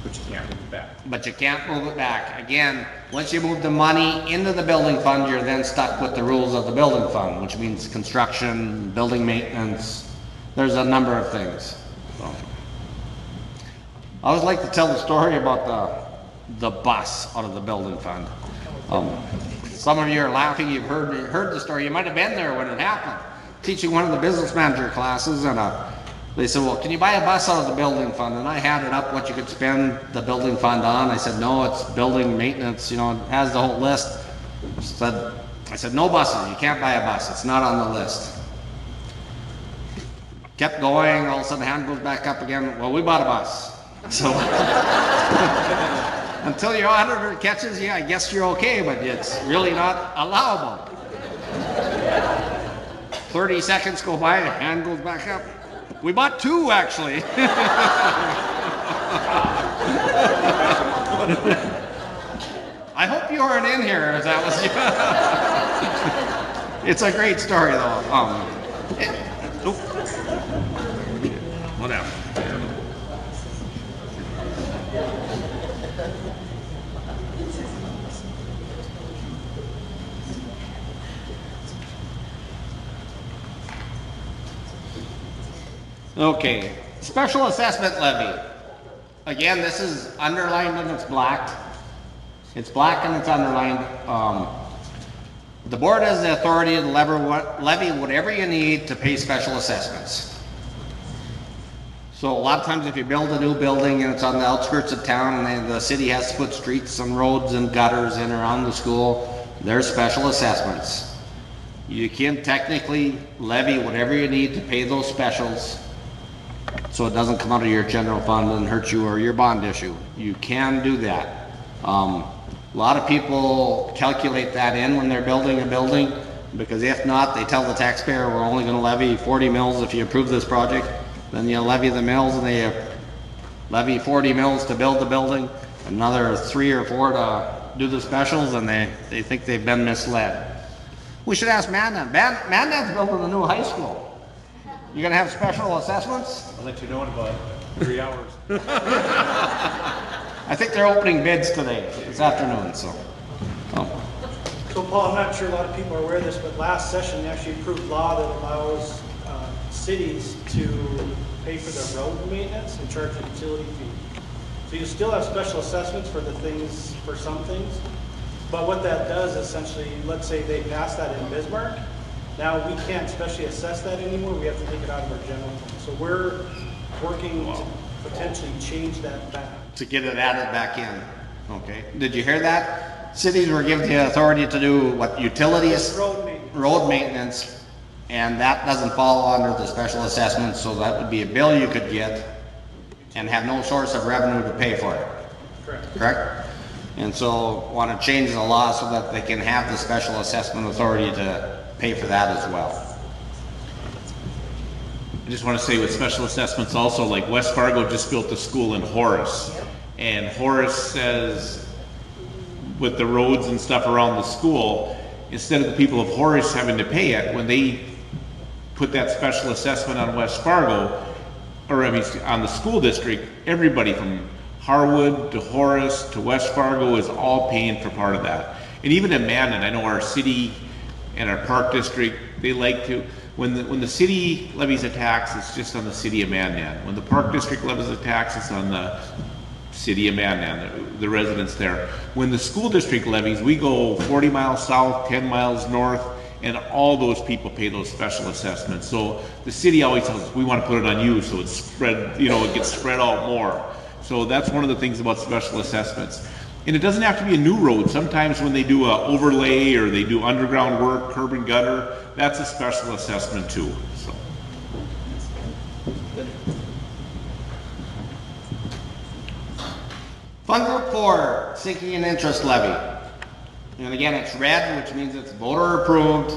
But you can't move it back. But you can't move it back. Again, once you move the money into the building fund, you're then stuck with the rules of the building fund, which means construction, building maintenance. There's a number of things. So, I always like to tell the story about the bus out of the building fund. Some of you are laughing, you've heard the story. You might have been there when it happened. Teaching one of the business manager classes, and they said, well, can you buy a bus out of the building fund? And I had it up what you could spend the building fund on. I said, no, it's building maintenance, it has the whole list. I said, no buses, you can't buy a bus, it's not on the list. Kept going, all of a sudden the hand goes back up again, well, we bought a bus. So, until your auditor catches you, I guess you're okay, but it's really not allowable. 30 seconds go by, the hand goes back up. We bought 2, actually. I hope you weren't in here if that was you. It's a great story, though. Whatever. Okay, special assessment levy. Again, this is underlined and it's black. It's black and it's underlined. The board has the authority to levy whatever you need to pay special assessments. So a lot of times if you build a new building and it's on the outskirts of town and the city has to put streets and roads and gutters in around the school, there's special assessments. You can technically levy whatever you need to pay those specials, so it doesn't come out of your general fund and hurt you or your bond issue. You can do that. A lot of people calculate that in when they're building a building, because if not, they tell the taxpayer, we're only gonna levy 40 mills if you approve this project. Then you levy the mills and they levy 40 mills to build the building, another 3 or 4 to do the specials, and they think they've been misled. We should ask Mandan. Mandan's building a new high school. You gonna have special assessments? I'll let you know in about 3 hours. I think they're opening bids today, this afternoon, so. So Paul, I'm not sure a lot of people are aware of this, but last session they actually approved law that allows cities to pay for their road maintenance and charge a utility fee. So you still have special assessments for the things, for some things, but what that does essentially, let's say they pass that in Bismarck, now we can't specially assess that anymore, we have to take it out of our general fund. So we're working to potentially change that back. To get it added back in, okay? Did you hear that? Cities were given the authority to do what, utilities? Road maintenance, and that doesn't fall under the special assessment, so that would be a bill you could get and have no source of revenue to pay for it. Correct? And so want to change the law so that they can have the special assessment authority to pay for that as well. I just want to say with special assessments also, like West Fargo just built a school in Horace. And Horace says, with the roads and stuff around the school, instead of the people of Horace having to pay it, when they put that special assessment on West Fargo, or I mean on the school district, everybody from Harwood to Horace to West Fargo is all paying for part of that. And even in Mandan, I know our city and our park district, they like to, when the city levies a tax, it's just on the city of Mandan. When the park district levies a tax, it's on the city of Mandan, the residents there. When the school district levies, we go 40 miles south, 10 miles north, and all those people pay those special assessments. So the city always tells us, we want to put it on you, so it's spread, you know, it gets spread out more. So that's one of the things about special assessments. And it doesn't have to be a new road. Sometimes when they do a overlay or they do underground work, curb and gutter, that's a special assessment too. So. Fund Group 4, sinking and interest levy. And again, it's red, which means it's voter approved.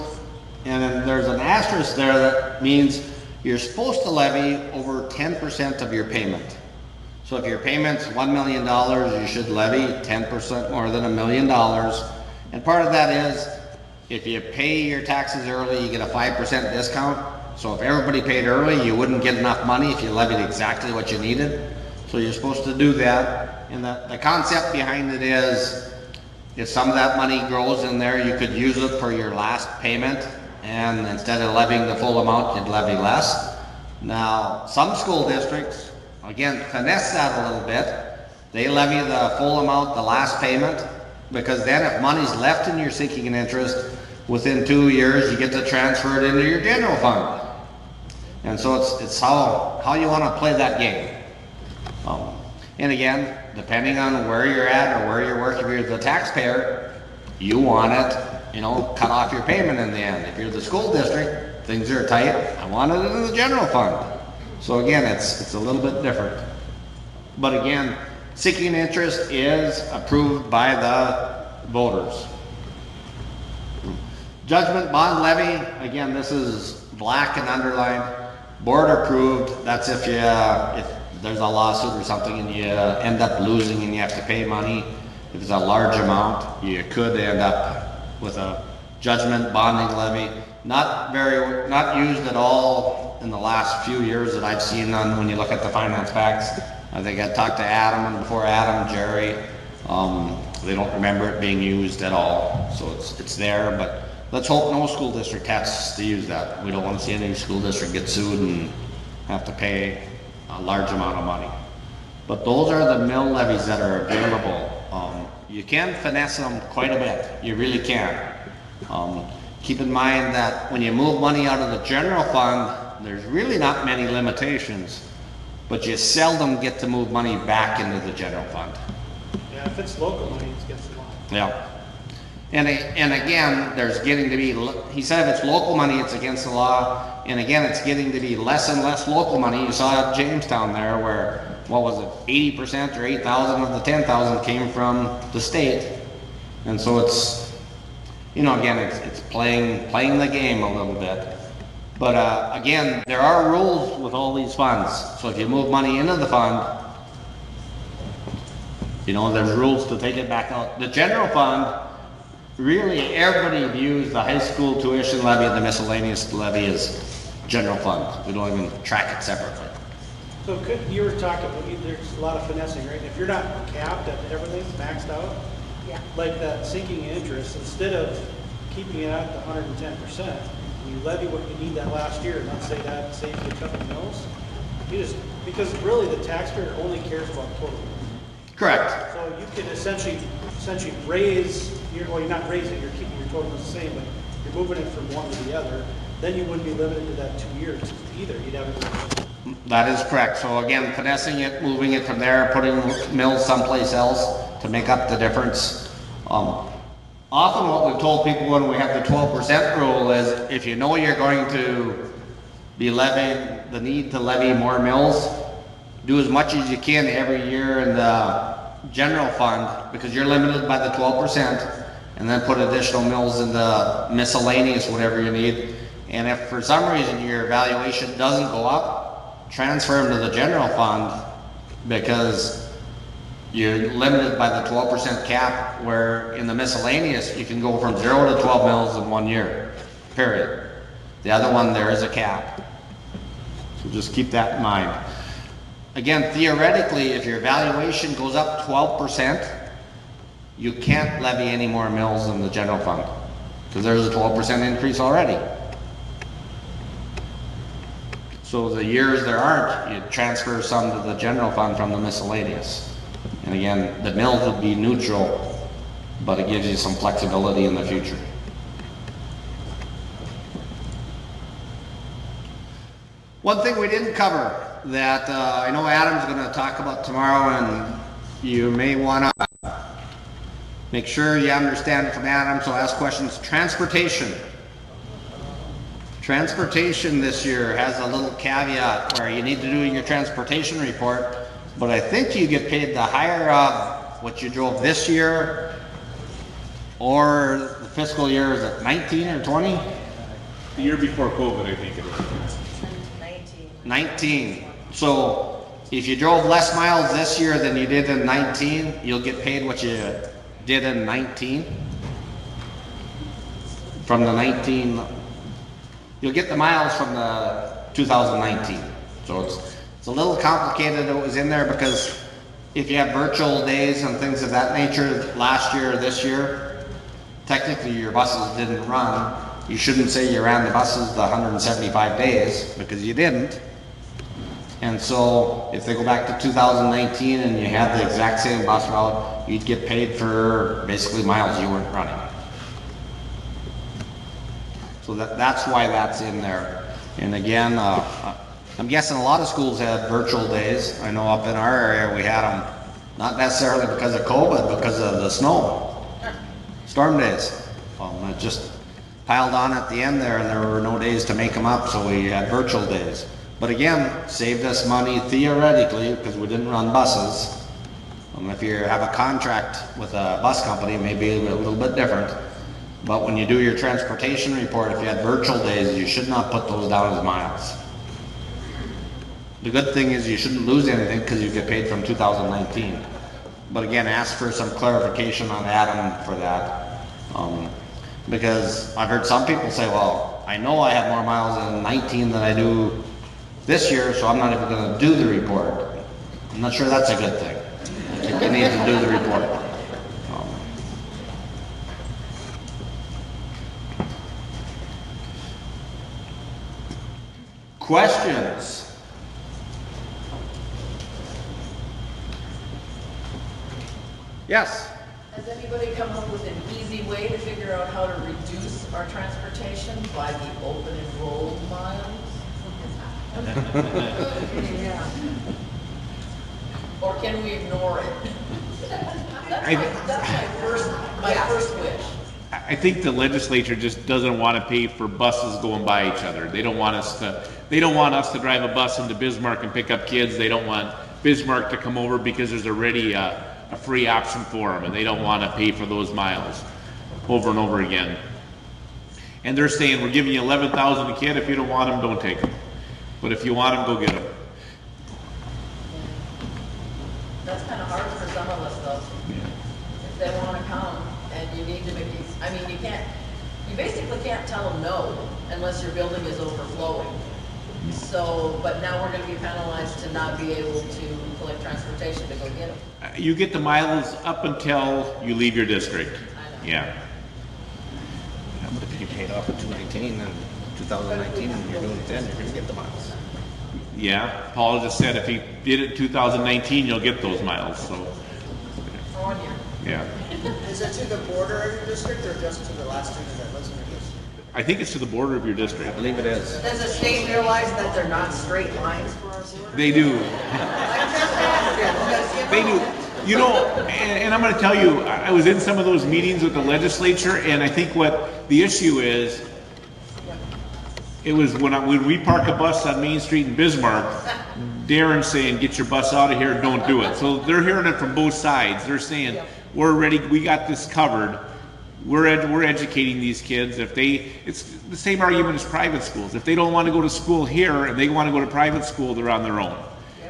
And then there's an asterisk there that means you're supposed to levy over 10% of your payment. So if your payment's $1 million, you should levy 10% more than $1 million. And part of that is, if you pay your taxes early, you get a 5% discount. So if everybody paid early, you wouldn't get enough money if you levied exactly what you needed. So you're supposed to do that. And the concept behind it is, if some of that money grows in there, you could use it for your last payment. And instead of levying the full amount, you'd levy less. Now, some school districts, again, finesse that a little bit. They levy the full amount, the last payment, because then if money's left in your sinking and interest, within 2 years, you get to transfer it into your general fund. And so it's how you want to play that game. And again, depending on where you're at or where you're working, if you're the taxpayer, you want it, you know, cut off your payment in the end. If you're the school district, things are tight, I want it in the general fund. So again, it's a little bit different. But again, sinking interest is approved by the voters. Judgment bond levy, again, this is black and underlined. Board approved, that's if there's a lawsuit or something and you end up losing and you have to pay money. If it's a large amount, you could end up with a judgment bonding levy. Not used at all in the last few years that I've seen when you look at the finance facts. I think I talked to Adam, and before Adam, Jerry. They don't remember it being used at all. So it's there, but let's hope no school district has to use that. We don't want to see any school district get sued and have to pay a large amount of money. But those are the mill levies that are available. You can finesse them quite a bit. You really can. Keep in mind that when you move money out of the general fund, there's really not many limitations, but you seldom get to move money back into the general fund. Yeah, if it's local money, it gets a lot. Yeah. And again, there's getting to be, he said if it's local money, it's against the law. And again, it's getting to be less and less local money. You saw Jamestown there where, what was it, 80% or 8,000 of the 10,000 came from the state. And so it's, you know, again, it's playing the game a little bit. But again, there are rules with all these funds. So if you move money into the fund, you know, there's rules to take it back out. The general fund, really, everybody views the high school tuition levy and the miscellaneous levy as general fund. We don't even track it separately. So you were talking, there's a lot of finessing, right? If you're not capped at everything, maxed out, Yeah. like that sinking interest, instead of keeping it at the 110%, you levy what you need that last year, and let's say that saves you a couple mils, you just, because really the taxpayer only cares about total. Correct. So you could essentially raise, well, you're not raising, you're keeping your total the same, but you're moving it from one to the other, then you wouldn't be limited to that 2 years either. You'd have it. That is correct. So again, finessing it, moving it from there, putting mills someplace else to make up the difference. Often what we've told people when we have the 12% rule is if you know you're going to be levying, the need to levy more mills, do as much as you can every year in the general fund because you're limited by the 12%, and then put additional mills in the miscellaneous, whatever you need. And if for some reason your valuation doesn't go up, transfer them to the general fund because you're limited by the 12% cap, where in the miscellaneous you can go from 0 to 12 mills in 1 year, period. The other one, there is a cap. So just keep that in mind. Again, theoretically, if your valuation goes up 12%, you can't levy any more mills in the general fund because there's a 12% increase already. So the years there aren't, you transfer some to the general fund from the miscellaneous. And again, the mills would be neutral, but it gives you some flexibility in the future. One thing we didn't cover that I know Adam's going to talk about tomorrow, and you may want to make sure you understand it from Adam, so ask questions. Transportation. Transportation this year has a little caveat where you need to do your transportation report, but I think you get paid the higher of what you drove this year or the fiscal year, is it 19 or 20? The year before COVID, I think it was. 19. So if you drove less miles this year than you did in 19, you'll get paid what you did in 19. From the 19, you'll get the miles from the 2019. So it's a little complicated. It was in there because if you have virtual days and things of that nature last year or this year, technically your buses didn't run. You shouldn't say you ran the buses the 175 days because you didn't. And so if they go back to 2019 and you had the exact same bus route, you'd get paid for basically miles you weren't running. So that's why that's in there. And again, I'm guessing a lot of schools had virtual days. I know up in our area we had them, not necessarily because of COVID, but because of the snow. Storm days. It just piled on at the end there, and there were no days to make them up, so we had virtual days. But again, saved us money theoretically because we didn't run buses. If you have a contract with a bus company, it may be a little bit different. But when you do your transportation report, if you had virtual days, you should not put those down as miles. The good thing is you shouldn't lose anything because you get paid from 2019. But again, ask for some clarification on Adam for that. Because I've heard some people say, well, I know I have more miles in 19 than I do this year, so I'm not even going to do the report. I'm not sure that's a good thing. I think you need to do the report. Questions? Yes? Has anybody come up with an easy way to figure out how to reduce our transportation by the open enrolled miles? Yeah. Or can we ignore it? That's my first wish. I think the legislature just doesn't want to pay for buses going by each other. They don't want us to drive a bus into Bismarck and pick up kids. They don't want Bismarck to come over because there's already a free option for them, and they don't want to pay for those miles over and over again. And they're saying, we're giving you 11,000 a kid. If you don't want them, don't take them. But if you want them, go get them. That's kind of hard for some of us though. If they want to come and you need to make these, I mean, you basically can't tell them no unless your building is overflowing. So, but now we're going to be penalized to not be able to collect transportation to go get them. You get the miles up until you leave your district. Yeah. But if you paid off in 2019 and 2019 and you're doing it then, you're gonna get the miles. Yeah. Paul just said if he did it in 2019, you'll get those miles. So. For 1 year. Yeah. Is it to the border of your district or just to the last student that lives in your district? I think it's to the border of your district. I believe it is. Does the state realize that they're not straight lines for our border? They do. I'm just asking, because, They do. You know, and I'm going to tell you, I was in some of those meetings with the legislature, and I think what the issue is, it was when we park a bus on Main Street in Bismarck, Darren's saying, get your bus out of here, don't do it. So they're hearing it from both sides. They're saying, we're ready, we got this covered. We're educating these kids. It's the same argument as private schools. If they don't want to go to school here and they want to go to private school, they're on their own.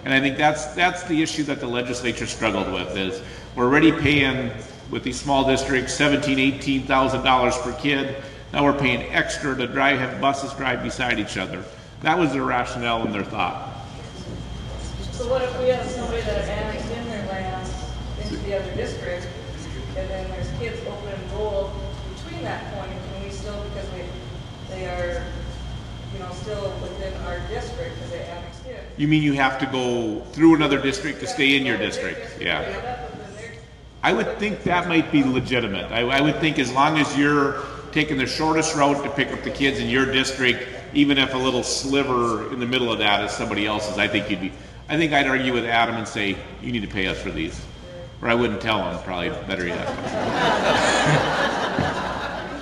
And I think that's the issue that the legislature struggled with, is we're already paying with these small districts $17,000, $18,000 per kid. Now we're paying extra to have buses drive beside each other. That was their rationale and their thought. So what if we have somebody that annexed in their land into the other district, and then there's kids open enrolled between that point, can we still, because they are, still within our district, because they annexed in? You mean you have to go through another district to stay in your district? Yeah. I would think that might be legitimate. I would think as long as you're taking the shortest route to pick up the kids in your district, even if a little sliver in the middle of that is somebody else's, I think I'd argue with Adam and say, you need to pay us for these. Or I wouldn't tell him, probably better yet.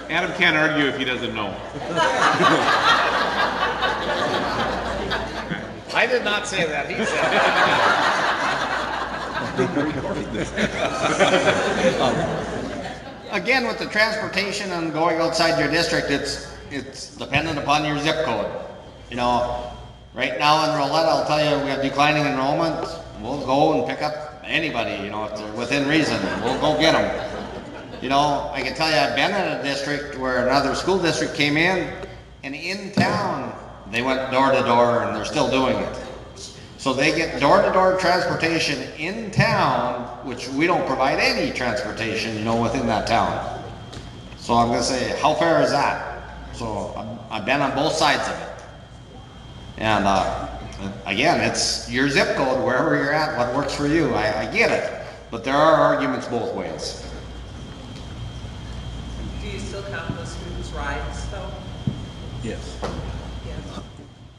Adam can't argue if he doesn't know. I did not say that, he said Again, with the transportation and going outside your district, it's dependent upon your zip code. Right now in Roletta, I'll tell you, we have declining enrollment. We'll go and pick up anybody, if they're within reason. We'll go get them. I can tell you, I've been in a district where another school district came in, and in town, they went door to door, and they're still doing it. So they get door-to-door transportation in town, which we don't provide any transportation, within that town. So I'm gonna say, how fair is that? So I've been on both sides of it. And again, it's your zip code, wherever you're at, what works for you. I get it, but there are arguments both ways. do you still count the students' rides though? Yes. Yes.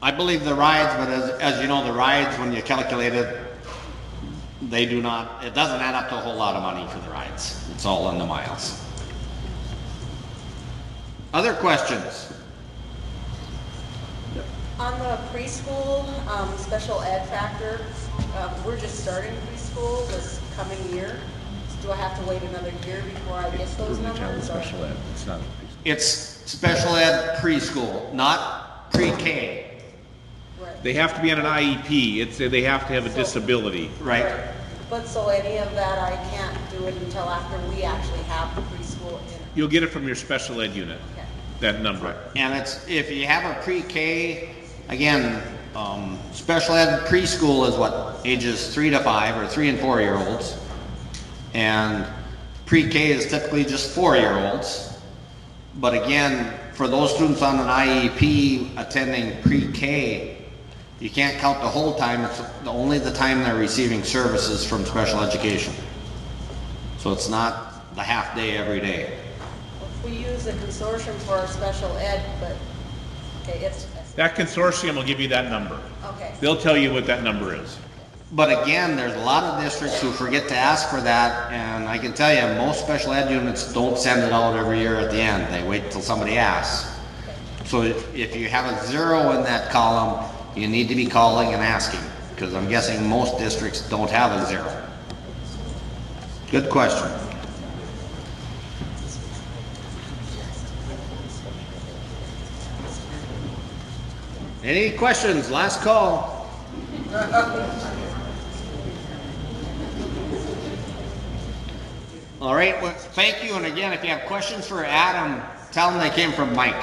I believe the rides, but as you know, the rides, when you calculate it, it doesn't add up to a whole lot of money for the rides. It's all in the miles. Other questions? On the preschool special ed factor, we're just starting preschool this coming year. Do I have to wait another year before I get those numbers? Special ed. It's not. It's special ed preschool, not pre-K. Right. They have to be on an IEP. They have to have a disability. Right. But so any of that, I can't do it until after we actually have the preschool in. You'll get it from your special ed unit, Okay. that number. And if you have a pre-K, again, special ed preschool is what, ages 3 to 5 or 3 and 4 year olds. And pre-K is typically just 4-year-olds. But again, for those students on an IEP attending pre-K, you can't count the whole time. It's only the time they're receiving services from special education. So it's not the half day every day. If we use a consortium for our special ed, but, okay, it's. That consortium will give you that number. Okay. They'll tell you what that number is. But again, there's a lot of districts who forget to ask for that, and I can tell you, most special ed units don't send it out every year at the end. They wait till somebody asks. So if you have a 0 in that column, you need to be calling and asking, because I'm guessing most districts don't have a 0. Good question. Any questions? Last call. All right, well, thank you. And again, if you have questions for Adam, tell him they came from Mike.